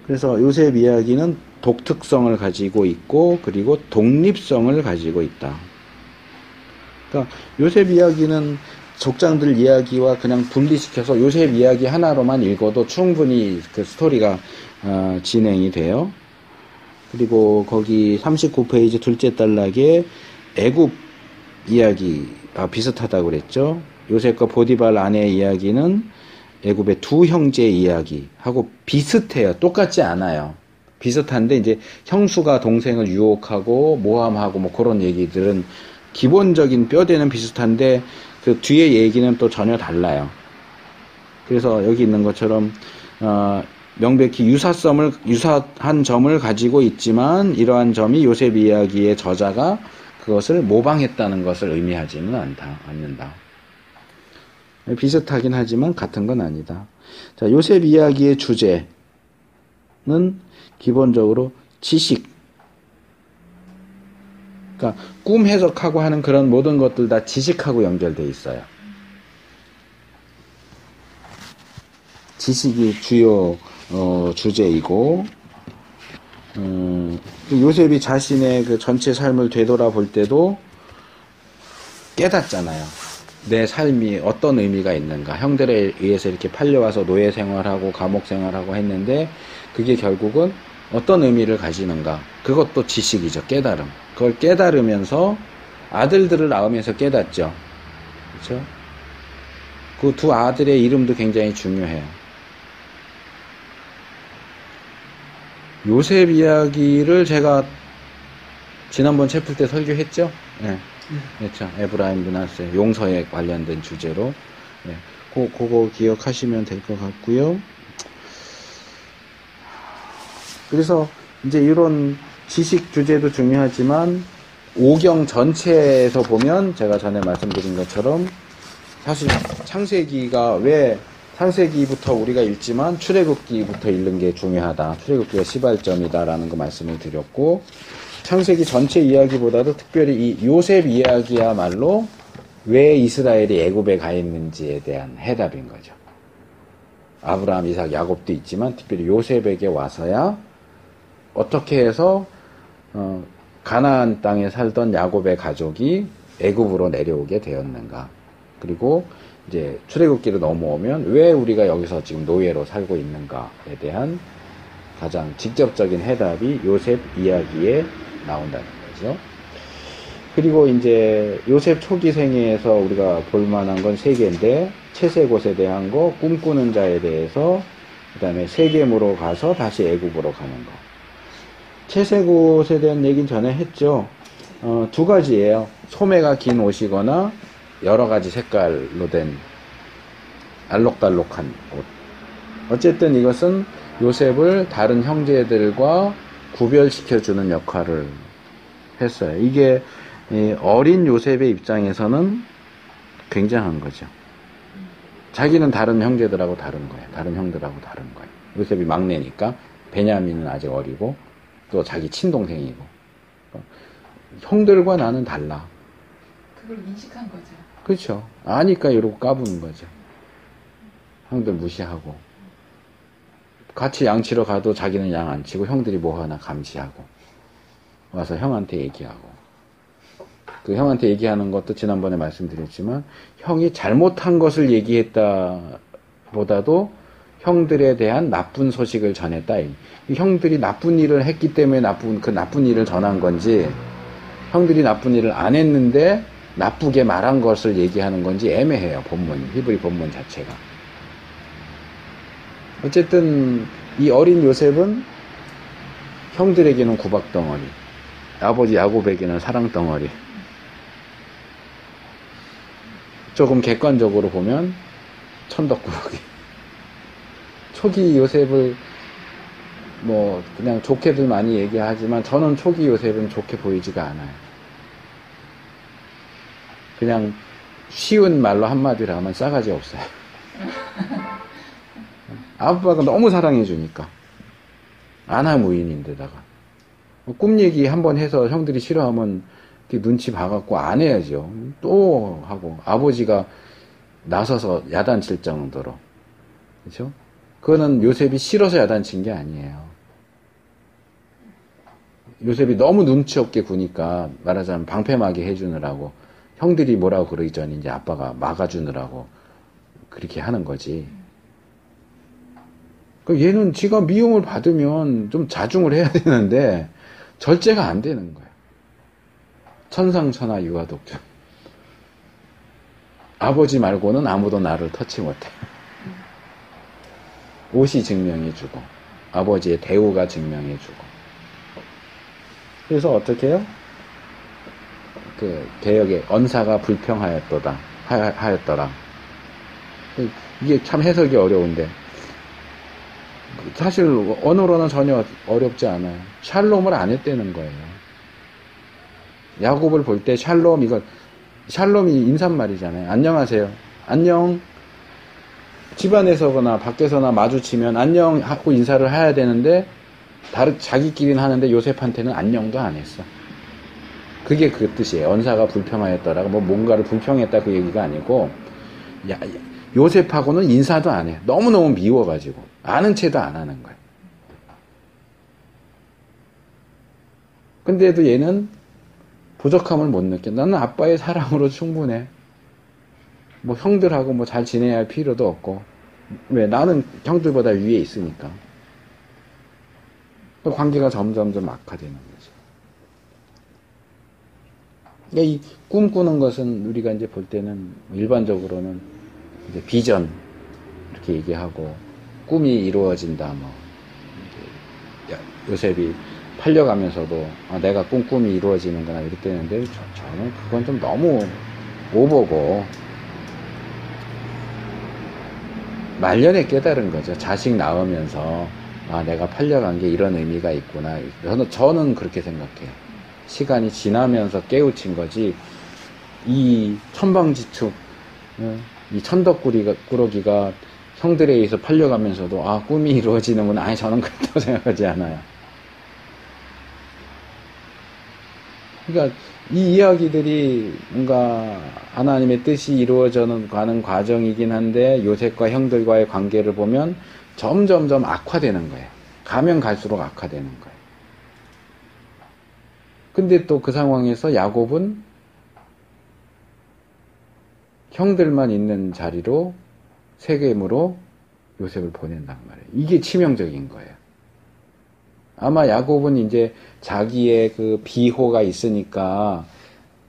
그래서 요셉 이야기는 독특성을 가지고 있고 그리고 독립성을 가지고 있다. 그러니까 요셉 이야기는 족장들 이야기와 그냥 분리시켜서 요셉 이야기 하나로만 읽어도 충분히 그 스토리가 진행이 돼요. 그리고 거기 39페이지 둘째 단락에 애굽 이야기 비슷하다고 그랬죠. 요셉과 보디발 아내의 이야기는 애굽의 두 형제의 이야기하고 비슷해요. 똑같지 않아요. 비슷한데 이제 형수가 동생을 유혹하고 모함하고 뭐 그런 얘기들은 기본적인 뼈대는 비슷한데 그 뒤에 얘기는 또 전혀 달라요. 그래서 여기 있는 것처럼 명백히 유사한 점을 가지고 있지만 이러한 점이 요셉 이야기의 저자가 그것을 모방했다는 것을 의미하지는 않는다. 비슷하긴 하지만 같은 건 아니다. 자, 요셉 이야기의 주제는 기본적으로 지식. 그러니까 꿈 해석하고 하는 그런 모든 것들 다 지식하고 연결되어 있어요. 지식이 주요 주제이고 요셉이 자신의 그 전체 삶을 되돌아볼 때도 깨닫잖아요. 내 삶이 어떤 의미가 있는가. 형들에 의해서 이렇게 팔려와서 노예 생활하고 감옥 생활하고 했는데 그게 결국은 어떤 의미를 가지는가. 그것도 지식이죠. 깨달음. 그걸 깨달으면서 아들들을 낳으면서 깨닫죠. 그렇죠? 그 두 아들의 이름도 굉장히 중요해요. 요셉 이야기를 제가 지난번 채플 때 설교했죠? 네. 그렇죠. 에브라임 므낫세 용서에 관련된 주제로. 네. 그거 기억하시면 될 것 같고요. 그래서 이제 이런 지식 주제도 중요하지만 오경 전체에서 보면 제가 전에 말씀드린 것처럼 사실 창세기가 왜 창세기부터 우리가 읽지만 출애굽기부터 읽는 게 중요하다. 출애굽기가 시발점이다라는 거 말씀을 드렸고 창세기 전체 이야기보다도 특별히 이 요셉 이야기야말로 왜 이스라엘이 애굽에 가 있는지에 대한 해답인 거죠. 아브라함, 이삭, 야곱도 있지만 특별히 요셉에게 와서야 어떻게 해서 가나안 땅에 살던 야곱의 가족이 애굽으로 내려오게 되었는가. 그리고 이제 출애굽기로 넘어오면 왜 우리가 여기서 지금 노예로 살고 있는가에 대한 가장 직접적인 해답이 요셉 이야기에 나온다는 거죠. 그리고 이제 요셉 초기 생애에서 우리가 볼 만한 건 세 개인데 채색옷에 대한 거, 꿈꾸는 자에 대해서, 그 다음에 세겜으로 가서 다시 애굽으로 가는 거. 채색옷에 대한 얘기는 전에 했죠. 두 가지예요. 소매가 긴 옷이거나 여러 가지 색깔로 된 알록달록한 옷. 어쨌든 이것은 요셉을 다른 형제들과 구별시켜주는 역할을 했어요. 이게 어린 요셉의 입장에서는 굉장한 거죠. 자기는 다른 형제들하고 다른 거예요. 다른 형들하고 다른 거예요. 요셉이 막내니까 베냐민은 아직 어리고 또 자기 친동생이고 형들과 나는 달라. 그걸 인식한 거죠. 그렇죠. 아니까 이러고 까부는 거죠. 형들 무시하고 같이 양치러 가도 자기는 양 안 치고 형들이 뭐 하나 감시하고 와서 형한테 얘기하고 그 형한테 얘기하는 것도 지난번에 말씀드렸지만 형이 잘못한 것을 얘기했다 보다도 형들에 대한 나쁜 소식을 전했다. 형들이 나쁜 일을 했기 때문에 그 나쁜 일을 전한 건지 형들이 나쁜 일을 안 했는데 나쁘게 말한 것을 얘기하는 건지 애매해요. 히브리 본문 자체가. 어쨌든 이 어린 요셉은 형들에게는 구박덩어리, 아버지 야곱에게는 사랑덩어리. 조금 객관적으로 보면 천덕꾸러기. 초기 요셉을 뭐 그냥 좋게들 많이 얘기하지만 저는 초기 요셉은 좋게 보이지가 않아요. 그냥 쉬운 말로 한마디로 하면 싸가지 없어요. 아빠가 너무 사랑해 주니까 아나무인인데다가 꿈 얘기 한번 해서 형들이 싫어하면 눈치 봐갖고 안 해야죠. 또 하고 아버지가 나서서 야단칠 정도로. 그렇죠? 그거는 요셉이 싫어서 야단친 게 아니에요. 요셉이 너무 눈치 없게 구니까 말하자면 방패막이 해주느라고 형들이 뭐라고 그러기 전에 이제 아빠가 막아주느라고 그렇게 하는 거지. 얘는 지가 미움을 받으면 좀 자중을 해야 되는데 절제가 안 되는 거예요. 천상천하 유아독존. 아버지 말고는 아무도 나를 터치 못해. 옷이 증명해주고 아버지의 대우가 증명해주고. 그래서 어떻게 해요? 그 개역에 언사가 불평하였더라. 이게 참 해석이 어려운데 사실 언어로는 전혀 어렵지 않아요. 샬롬을 안 했다는 거예요. 야곱을 볼 때 샬롬, 샬롬이 인사말이잖아요. 안녕하세요. 안녕. 집안에서거나 밖에서나 마주치면 안녕 하고 인사를 해야 되는데 자기끼리는 하는데 요셉한테는 안녕도 안 했어. 그게 그 뜻이에요. 언사가 불평하였더라고. 뭔가를 불평했다 그 얘기가 아니고 요셉하고는 인사도 안 해. 너무너무 미워가지고 아는 체도 안 하는 거예요. 근데도 얘는 부족함을 못 느껴. 나는 아빠의 사랑으로 충분해. 형들하고 잘 지내야 할 필요도 없고. 왜? 나는 형들보다 위에 있으니까. 관계가 점점점 악화되는 거죠. 그러니까 이 꿈꾸는 것은 우리가 이제 볼 때는 일반적으로는 이제 비전 이렇게 얘기하고 꿈이 이루어진다 요셉이 팔려가면서도 내가 꿈이 이루어지는구나 이렇게 되는데 저는 그건 좀 너무 오버고 말년에 깨달은 거죠. 자식 낳으면서 내가 팔려간 게 이런 의미가 있구나. 저는 그렇게 생각해요. 시간이 지나면서 깨우친 거지. 이 천방지축, 이 천덕꾸러기가 형들에 의해서 팔려가면서도 꿈이 이루어지는구나. 아니 저는 그렇다고 생각하지 않아요. 그러니까 이 이야기들이 뭔가 하나님의 뜻이 이루어져 가는 과정이긴 한데 요셉과 형들과의 관계를 보면 점점점 악화되는 거예요. 가면 갈수록 악화되는 거예요. 근데 또 그 상황에서 야곱은 형들만 있는 자리로 세겜으로 요셉을 보낸단 말이에요. 이게 치명적인 거예요. 아마 야곱은 이제 자기의 그 비호가 있으니까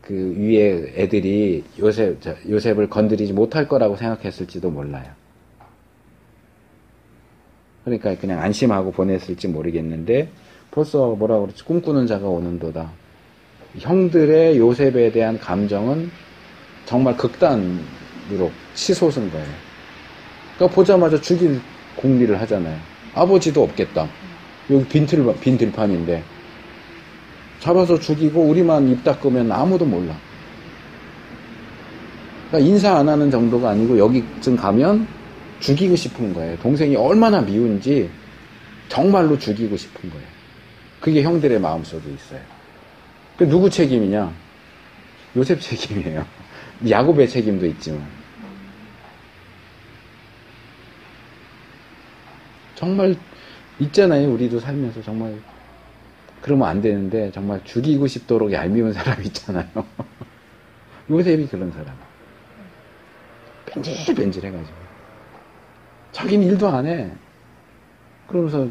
그 위에 애들이 요셉을 건드리지 못할 거라고 생각했을지도 몰라요. 그러니까 그냥 안심하고 보냈을지 모르겠는데 벌써 뭐라고 그러지? 꿈꾸는 자가 오는도다. 형들의 요셉에 대한 감정은 정말 극단으로 치솟은 거예요. 그러니까 보자마자 죽일 공리를 하잖아요. 아버지도 없겠다. 여기 빈 들판인데 잡아서 죽이고 우리만 입 닦으면 아무도 몰라. 그러니까 인사 안 하는 정도가 아니고 여기쯤 가면 죽이고 싶은 거예요. 동생이 얼마나 미운지 정말로 죽이고 싶은 거예요. 그게 형들의 마음속에 있어요. 그 누구 책임이냐? 요셉 책임이에요. 야곱의 책임도 있지만. 정말 있잖아요. 우리도 살면서 정말 그러면 안 되는데 정말 죽이고 싶도록 얄미운 사람 있잖아요. 요셉이 그런 사람. 뺀질뺀질해가지고. 자기는 일도 안 해. 그러면서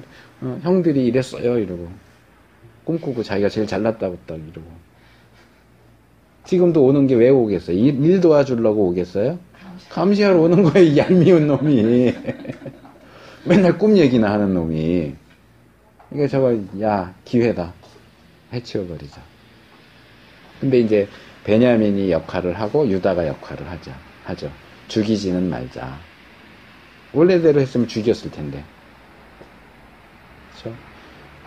형들이 이랬어요 이러고 꿈꾸고 자기가 제일 잘났다고 딱 이러고. 지금도 오는 게 왜 오겠어요? 일 도와주려고 오겠어요? 감시하러 오는 거예요. 이 얄미운 놈이. 맨날 꿈 얘기나 하는 놈이. 그러니까 저거 기회다. 해치워버리자. 근데 이제 베냐민이 역할을 하고 유다가 역할을 하죠. 죽이지는 말자. 원래대로 했으면 죽였을 텐데. 그렇죠?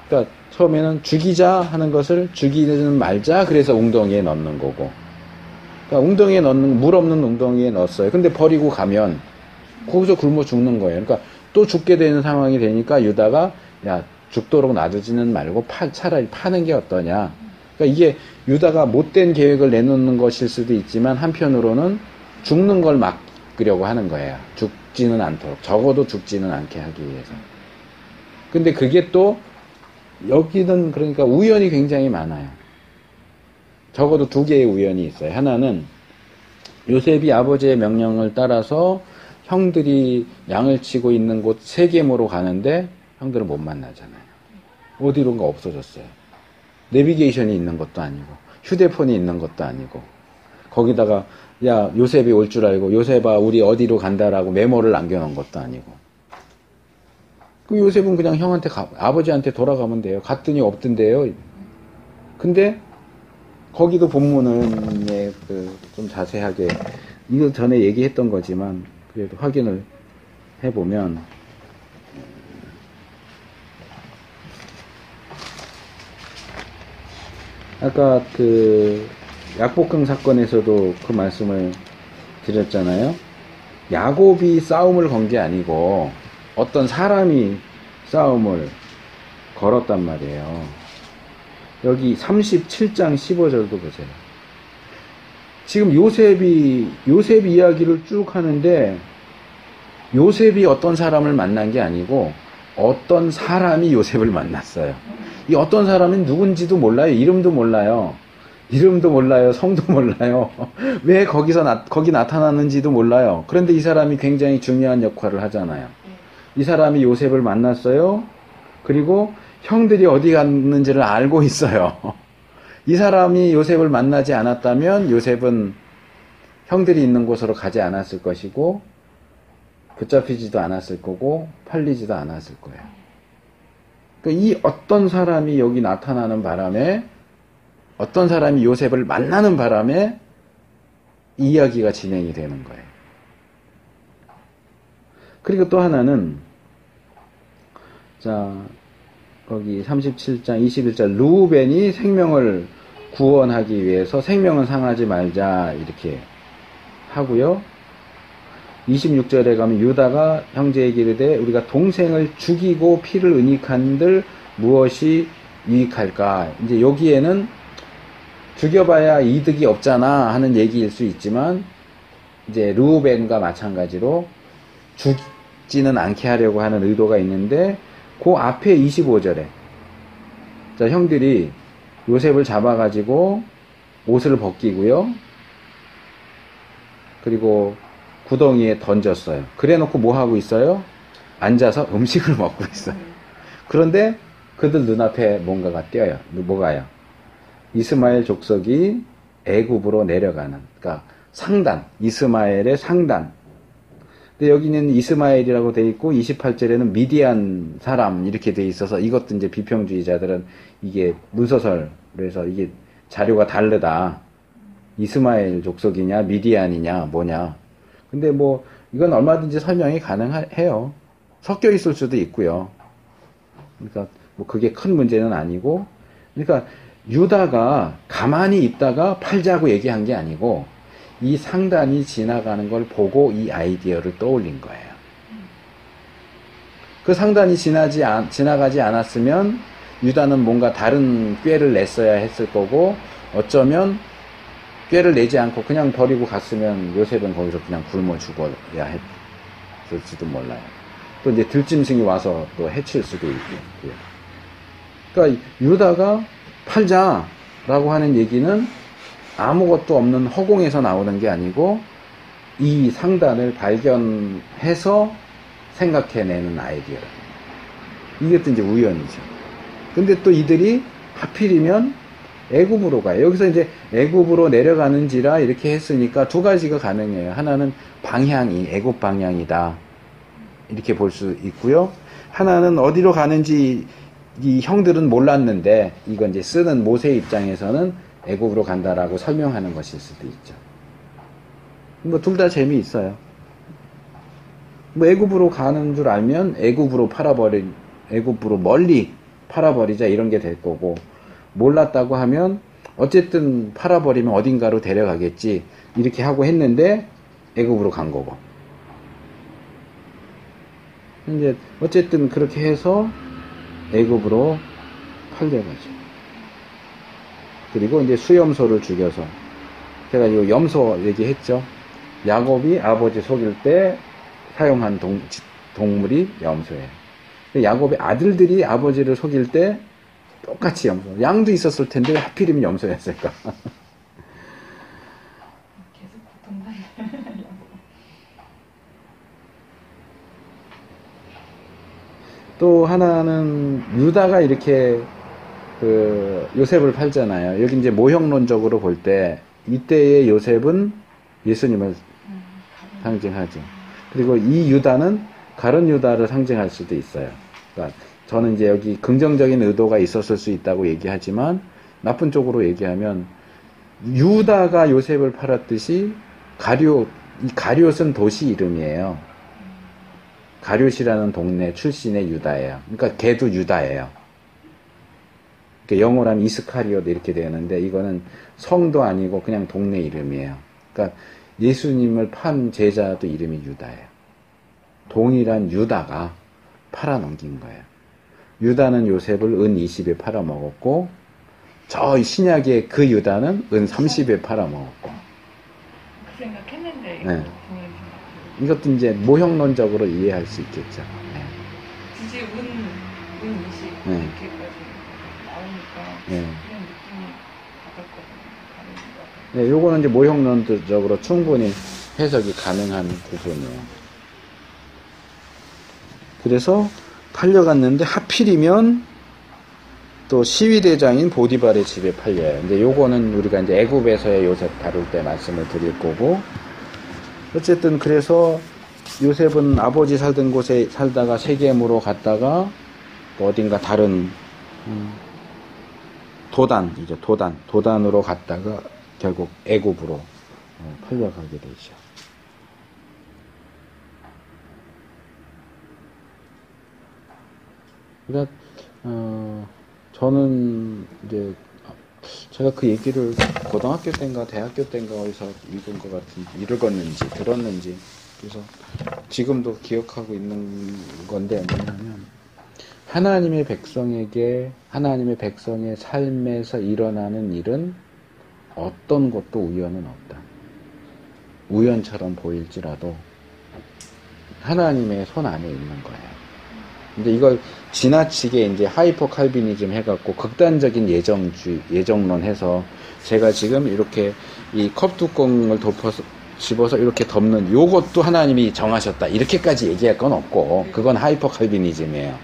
그러니까 처음에는 죽이자 하는 것을 죽이는 말자. 그래서 웅덩이에 넣는 거고. 그러니까 웅덩이에 물 없는 웅덩이에 넣었어요. 근데 버리고 가면 거기서 굶어 죽는 거예요. 그러니까 또 죽게 되는 상황이 되니까 유다가 죽도록 놔두지는 말고 차라리 파는 게 어떠냐. 그러니까 이게 유다가 못된 계획을 내놓는 것일 수도 있지만 한편으로는 죽는 걸 막으려고 하는 거예요. 죽지는 않도록. 적어도 죽지는 않게 하기 위해서. 근데 그게 또 여기는 그러니까 우연이 굉장히 많아요. 적어도 두 개의 우연이 있어요. 하나는 요셉이 아버지의 명령을 따라서 형들이 양을 치고 있는 곳 세겜으로 가는데 형들은 못 만나잖아요. 어디론가 없어졌어요. 내비게이션이 있는 것도 아니고 휴대폰이 있는 것도 아니고 거기다가 야, 요셉이 올 줄 알고, 요셉아, 우리 어디로 간다라고 메모를 남겨놓은 것도 아니고. 그 요셉은 그냥 형한테, 아버지한테 돌아가면 돼요. 갔더니 없던데요. 근데, 거기도 본문은, 좀 자세하게, 이거 전에 얘기했던 거지만, 그래도 확인을 해보면, 아까 약복강 사건에서도 그 말씀을 드렸잖아요. 야곱이 싸움을 건 게 아니고 어떤 사람이 싸움을 걸었단 말이에요. 여기 37장 15절도 보세요. 지금 요셉 이야기를 쭉 하는데 요셉이 어떤 사람을 만난 게 아니고 어떤 사람이 요셉을 만났어요. 이 어떤 사람은 누군지도 몰라요. 이름도 몰라요. 성도 몰라요. 왜 거기 나타났는지도 몰라요. 그런데 이 사람이 굉장히 중요한 역할을 하잖아요. 이 사람이 요셉을 만났어요. 그리고 형들이 어디 갔는지를 알고 있어요. 이 사람이 요셉을 만나지 않았다면 요셉은 형들이 있는 곳으로 가지 않았을 것이고 붙잡히지도 않았을 거고 팔리지도 않았을 거예요. 그러니까 이 어떤 사람이 여기 나타나는 바람에 어떤 사람이 요셉을 만나는 바람에 이 이야기가 진행이 되는 거예요. 그리고 또 하나는 자 거기 37장 21절 르우벤이 생명을 구원하기 위해서 생명은 상하지 말자 이렇게 하고요. 26절에 가면 유다가 형제에게 이르되 우리가 동생을 죽이고 피를 은닉한들 무엇이 유익할까? 이제 여기에는 죽여봐야 이득이 없잖아 하는 얘기일 수 있지만 이제 르우벤과 마찬가지로 죽지는 않게 하려고 하는 의도가 있는데 그 앞에 25절에 자 형들이 요셉을 잡아가지고 옷을 벗기고요. 그리고 구덩이에 던졌어요. 그래놓고 뭐 하고 있어요? 앉아서 음식을 먹고 있어요. 그런데 그들 눈앞에 뭔가가 띄어요. 뭐가요? 이스마엘 족속이 애굽으로 내려가는, 그러니까 상단, 이스마엘의 상단. 근데 여기는 이스마엘이라고 돼 있고 28절에는 미디안 사람 이렇게 돼 있어서 이것도 이제 비평주의자들은 이게 문서설로 해서 이게 자료가 다르다. 이스마엘 족속이냐 미디안이냐 뭐냐. 근데 뭐 이건 얼마든지 설명이 가능해요. 섞여 있을 수도 있고요. 그러니까 뭐 그게 큰 문제는 아니고, 그러니까 유다가 가만히 있다가 팔자고 얘기한 게 아니고 이 상단이 지나가는 걸 보고 이 아이디어를 떠올린 거예요. 그 상단이 지나가지 않았으면 유다는 뭔가 다른 꾀를 냈어야 했을 거고 어쩌면 꾀를 내지 않고 그냥 버리고 갔으면 요셉은 거기서 그냥 굶어 죽어야 했을지도 몰라요. 또 이제 들짐승이 와서 또 해칠 수도 있고요. 그러니까 유다가 팔자라고 하는 얘기는 아무것도 없는 허공에서 나오는 게 아니고 이 상단을 발견해서 생각해내는 아이디어라. 이것도 이제 우연이죠. 근데 또 이들이 하필이면 애굽으로 가요. 여기서 이제 애굽으로 내려가는지라 이렇게 했으니까 두 가지가 가능해요. 하나는 방향이 애굽 방향이다. 이렇게 볼 수 있고요. 하나는 어디로 가는지 이 형들은 몰랐는데 이건 이제 쓰는 모세 입장에서는 애굽으로 간다라고 설명하는 것일 수도 있죠. 뭐 둘 다 재미있어요. 뭐 애굽으로 가는 줄 알면 애굽으로 멀리 팔아버리자 이런 게 될 거고, 몰랐다고 하면 어쨌든 팔아버리면 어딘가로 데려가겠지 이렇게 하고 했는데 애굽으로 간 거고. 이제 어쨌든 그렇게 해서 애굽으로 팔려가죠. 그리고 이제 수염소를 죽여서, 제가 이 염소 얘기했죠. 야곱이 아버지 속일 때 사용한 동물이 염소예요. 야곱의 아들들이 아버지를 속일 때 똑같이 염소. 양도 있었을 텐데 왜 하필이면 염소였을까? 계속 고통받네. 또 하나는 유다가 이렇게 요셉을 팔잖아요. 여기 이제 모형론적으로 볼 때 이때의 요셉은 예수님을 상징하죠. 그리고 이 유다는 가룟 유다를 상징할 수도 있어요. 그러니까 저는 이제 여기 긍정적인 의도가 있었을 수 있다고 얘기하지만 나쁜 쪽으로 얘기하면 유다가 요셉을 팔았듯이 이 가룟은 도시 이름이에요. 가룟이라는 동네 출신의 유다예요. 그러니까 걔도 유다예요. 그러니까 영어로 하면 이스카리옷 이렇게 되는데 이거는 성도 아니고 그냥 동네 이름이에요. 그러니까 예수님을 판 제자도 이름이 유다예요. 동일한 유다가 팔아넘긴 거예요. 유다는 요셉을 은 20에 팔아먹었고 저 신약의 그 유다는 은 30에 팔아먹었고. 그 생각했는데 네. 이것도 이제 모형론적으로 이해할 수 있겠죠. 네. 굳이 은 20 네. 이렇게까지 나오니까 네. 그런 느낌이 받았거든요. 네, 요거는 이제 모형론적으로 충분히 해석이 가능한 부분이에요. 그래서 팔려갔는데 하필이면 또 시위대장인 보디발의 집에 팔려요. 근데 요거는 우리가 이제 애굽에서의 요셉 다룰 때 말씀을 드릴 거고, 어쨌든 그래서 요셉은 아버지 살던 곳에 살다가 세겜으로 갔다가 또 어딘가 다른 도단으로 갔다가 결국 애굽으로 팔려가게 되죠. 그러니까 저는 이제 제가 그 얘기를 고등학교 때인가 대학교 때인가 어디서 읽은 것 같은데 읽었는지 들었는지 그래서 지금도 기억하고 있는 건데 뭐냐면 하나님의 백성의 삶에서 일어나는 일은 어떤 것도 우연은 없다. 우연처럼 보일지라도 하나님의 손 안에 있는 거예요. 근데 이걸 지나치게 이제 하이퍼 칼비니즘 해갖고 극단적인 예정론 해서 제가 지금 이렇게 이 컵 뚜껑을 집어서 이렇게 덮는 요것도 하나님이 정하셨다. 이렇게까지 얘기할 건 없고 그건 하이퍼 칼비니즘이에요.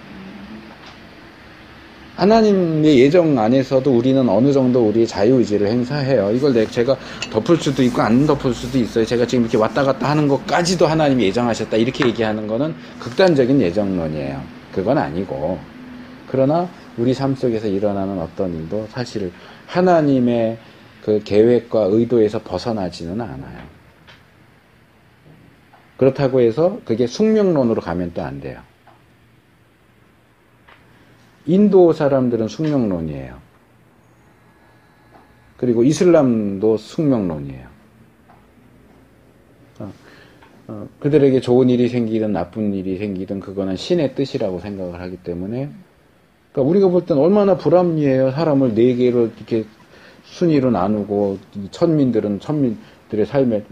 하나님의 예정 안에서도 우리는 어느 정도 우리의 자유의지를 행사해요. 이걸 제가 덮을 수도 있고 안 덮을 수도 있어요. 제가 지금 이렇게 왔다 갔다 하는 것까지도 하나님이 예정하셨다. 이렇게 얘기하는 거는 극단적인 예정론이에요. 그건 아니고. 그러나 우리 삶 속에서 일어나는 어떤 일도 사실 하나님의 그 계획과 의도에서 벗어나지는 않아요. 그렇다고 해서 그게 숙명론으로 가면 또 안 돼요. 인도 사람들은 숙명론이에요. 그리고 이슬람도 숙명론이에요. 그들에게 좋은 일이 생기든 나쁜 일이 생기든 그거는 신의 뜻이라고 생각을 하기 때문에 그러니까 우리가 볼 땐 얼마나 불합리해요. 사람을 네 개로 이렇게 순위로 나누고 천민들은 천민들의 삶에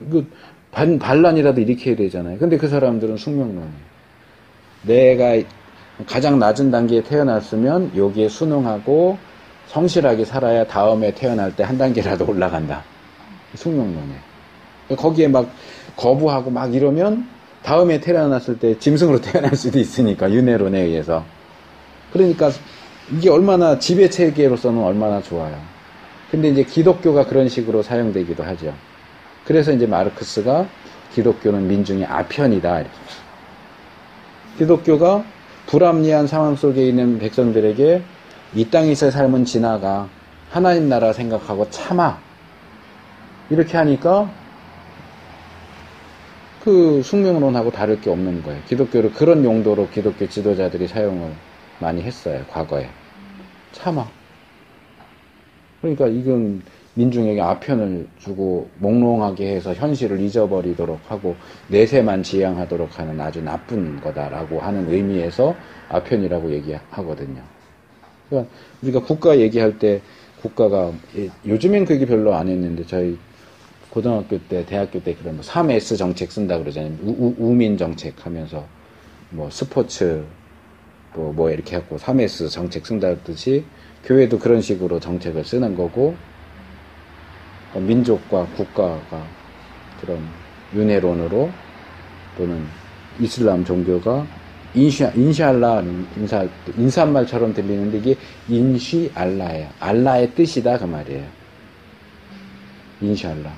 반란이라도 일으켜야 되잖아요. 근데 그 사람들은 숙명론이에요. 내가 가장 낮은 단계에 태어났으면 여기에 순응하고 성실하게 살아야 다음에 태어날 때 한 단계라도 올라간다. 숙명론이에요. 거기에 막 거부하고 막 이러면 다음에 태어났을 때 짐승으로 태어날 수도 있으니까 윤회론에 의해서. 그러니까 이게 얼마나 지배체계로서는 얼마나 좋아요. 근데 이제 기독교가 그런 식으로 사용되기도 하죠. 그래서 이제 마르크스가 기독교는 민중의 아편이다. 기독교가 불합리한 상황 속에 있는 백성들에게 이 땅에서의 삶은 지나가 하나님 나라 생각하고 참아 이렇게 하니까 그 숙명론하고 다를 게 없는 거예요. 기독교를 그런 용도로 기독교 지도자들이 사용을 많이 했어요. 과거에. 참아. 그러니까 이건 민중에게 아편을 주고 몽롱하게 해서 현실을 잊어버리도록 하고 내세만 지향하도록 하는 아주 나쁜 거다라고 하는 의미에서 아편이라고 얘기하거든요. 그러니까 우리가 국가 얘기할 때 국가가 요즘엔 그게 별로 안 했는데 저희 고등학교 때, 대학교 때 그런 3S 정책 쓴다 그러잖아요. 우민 정책 하면서 뭐 스포츠 뭐 이렇게 하고 3S 정책 쓴다 했듯이 교회도 그런 식으로 정책을 쓰는 거고 민족과 국가가 그런 윤회론으로 또는 이슬람 종교가 인샤알라 인사말처럼 들리는데 이게 인시알라예요. 알라의 뜻이다 그 말이에요. 인샤알라.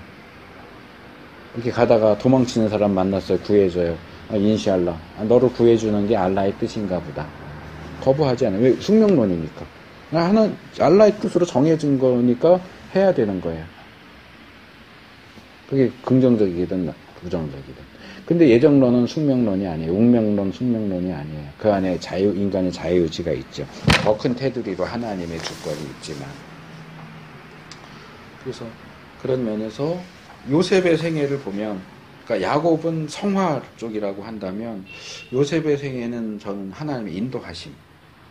이렇게 가다가 도망치는 사람 만났어요. 구해줘요. 인시알라. 너를 구해주는 게 알라의 뜻인가 보다. 거부하지 않아요. 왜? 숙명론이니까. 알라의 뜻으로 정해진 거니까 해야 되는 거예요. 그게 긍정적이든 부정적이든. 근데 예정론은 숙명론이 아니에요. 운명론, 숙명론이 아니에요. 그 안에 인간의 자유의지가 있죠. 더 큰 테두리로 하나님의 주권이 있지만. 그래서 그런 면에서 요셉의 생애를 보면, 그러니까 야곱은 성화 쪽이라고 한다면 요셉의 생애는 저는 하나님의 인도하심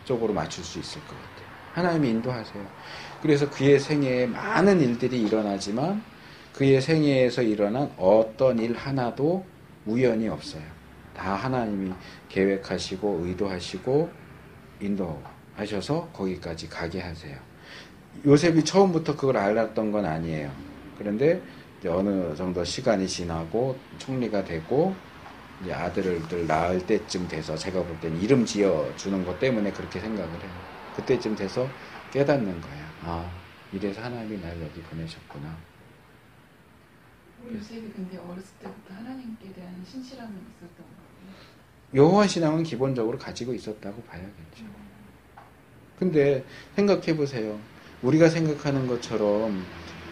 쪽으로 맞출 수 있을 것 같아요. 하나님이 인도하세요. 그래서 그의 생애에 많은 일들이 일어나지만 그의 생애에서 일어난 어떤 일 하나도 우연이 없어요. 다 하나님이 계획하시고 의도하시고 인도하셔서 거기까지 가게 하세요. 요셉이 처음부터 그걸 알았던 건 아니에요. 그런데 이제 어느 정도 시간이 지나고 총리가 되고 이제 아들을 낳을 때쯤 돼서 제가 볼 때는 이름 지어 주는 것 때문에 그렇게 생각을 해요. 그때쯤 돼서 깨닫는 거예요. 아, 이래서 하나님이 날 여기 보내셨구나. 요셉이 근데 어렸을 때부터 하나님께 대한 신실함이 있었던 거예요? 여호와 신앙은 기본적으로 가지고 있었다고 봐야겠죠. 근데 생각해 보세요. 우리가 생각하는 것처럼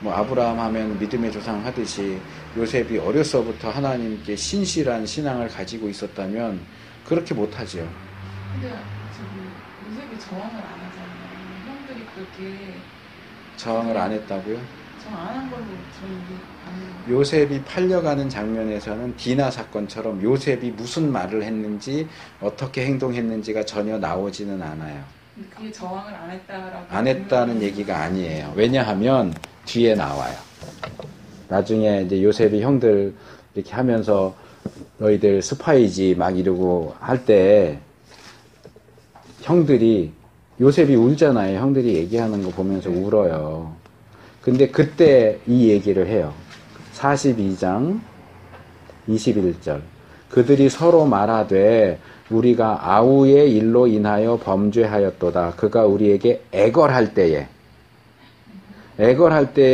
뭐 아브라함 하면 믿음의 조상 하듯이 요셉이 어려서부터 하나님께 신실한 신앙을 가지고 있었다면 그렇게 못하죠. 근데 요셉이 저항을 안 하잖아요. 형들이 그렇게 저항을 안 했다고요? 저항 안 한 걸로 저는 아는. 요셉이 팔려가는 장면에서는 디나 사건처럼 요셉이 무슨 말을 했는지 어떻게 행동했는지가 전혀 나오지는 않아요. 그게 저항을 안 했다라고. 안 했다는 얘기가 아니에요. 왜냐하면 뒤에 나와요. 나중에 이제 요셉이 형들 이렇게 하면서 너희들 스파이지 막 이러고 할 때 형들이 요셉이 울잖아요. 형들이 얘기하는 거 보면서 울어요. 근데 그때 이 얘기를 해요. 42장 21절. 그들이 서로 말하되 우리가 아우의 일로 인하여 범죄하였도다. 그가 우리에게 애걸할 때에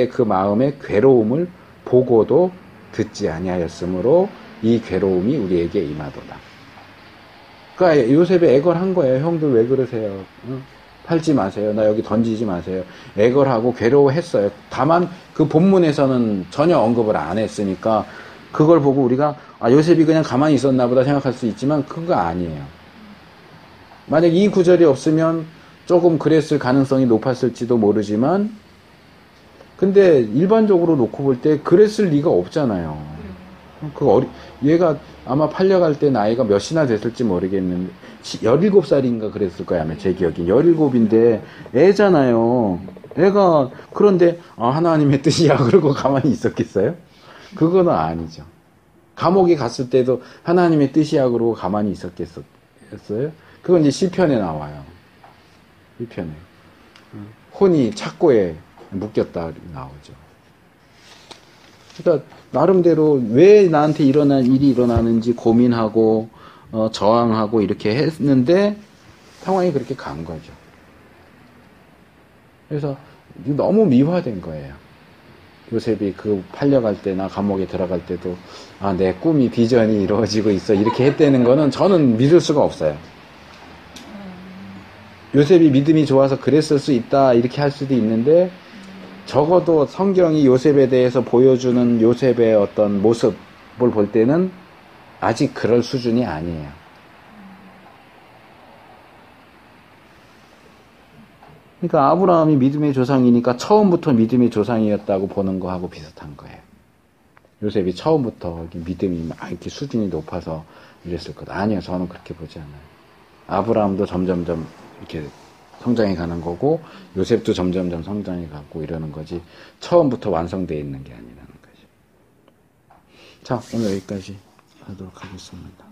그 마음의 괴로움을 보고도 듣지 아니하였으므로 이 괴로움이 우리에게 임하도다. 그러니까 요셉이 애걸한 거예요. 형들 왜 그러세요? 응? 팔지 마세요. 나 여기 던지지 마세요. 애걸하고 괴로워했어요. 다만 그 본문에서는 전혀 언급을 안 했으니까 그걸 보고 우리가 요셉이 그냥 가만히 있었나 보다 생각할 수 있지만 그거 아니에요. 만약 이 구절이 없으면 조금 그랬을 가능성이 높았을지도 모르지만 근데 일반적으로 놓고 볼 때 그랬을 리가 없잖아요. 얘가 아마 팔려갈 때 나이가 몇이나 됐을지 모르겠는데 17살인가 그랬을 거야 아마 제 기억이 17인데 애잖아요. 애가 그런데 하나님의 뜻이야 그러고 가만히 있었겠어요? 그거는 아니죠. 감옥에 갔을 때도 하나님의 뜻이야 그러고 가만히 있었겠어요? 그건 이제 시편에 나와요. 시편에 혼이 착고에 묶였다 나오죠. 그러니까 나름대로 왜 나한테 일어난 일이 일어나는지 고민하고 저항하고 이렇게 했는데 상황이 그렇게 간 거죠. 그래서 너무 미화된 거예요. 요셉이 그 팔려갈 때나 감옥에 들어갈 때도 내 꿈이 비전이 이루어지고 있어 이렇게 했다는 거는 저는 믿을 수가 없어요. 요셉이 믿음이 좋아서 그랬을 수 있다 이렇게 할 수도 있는데 적어도 성경이 요셉에 대해서 보여주는 요셉의 어떤 모습을 볼 때는 아직 그럴 수준이 아니에요. 그러니까 아브라함이 믿음의 조상이니까 처음부터 믿음의 조상이었다고 보는 거하고 비슷한 거예요. 요셉이 처음부터 믿음이 막 이렇게 수준이 높아서 이랬을 거다. 아니요, 저는 그렇게 보지 않아요. 아브라함도 점점점 이렇게 성장해 가는 거고 요셉도 점점점 성장해 가고 이러는 거지 처음부터 완성되어 있는 게 아니라는 거죠. 자, 오늘 여기까지 하도록 하겠습니다.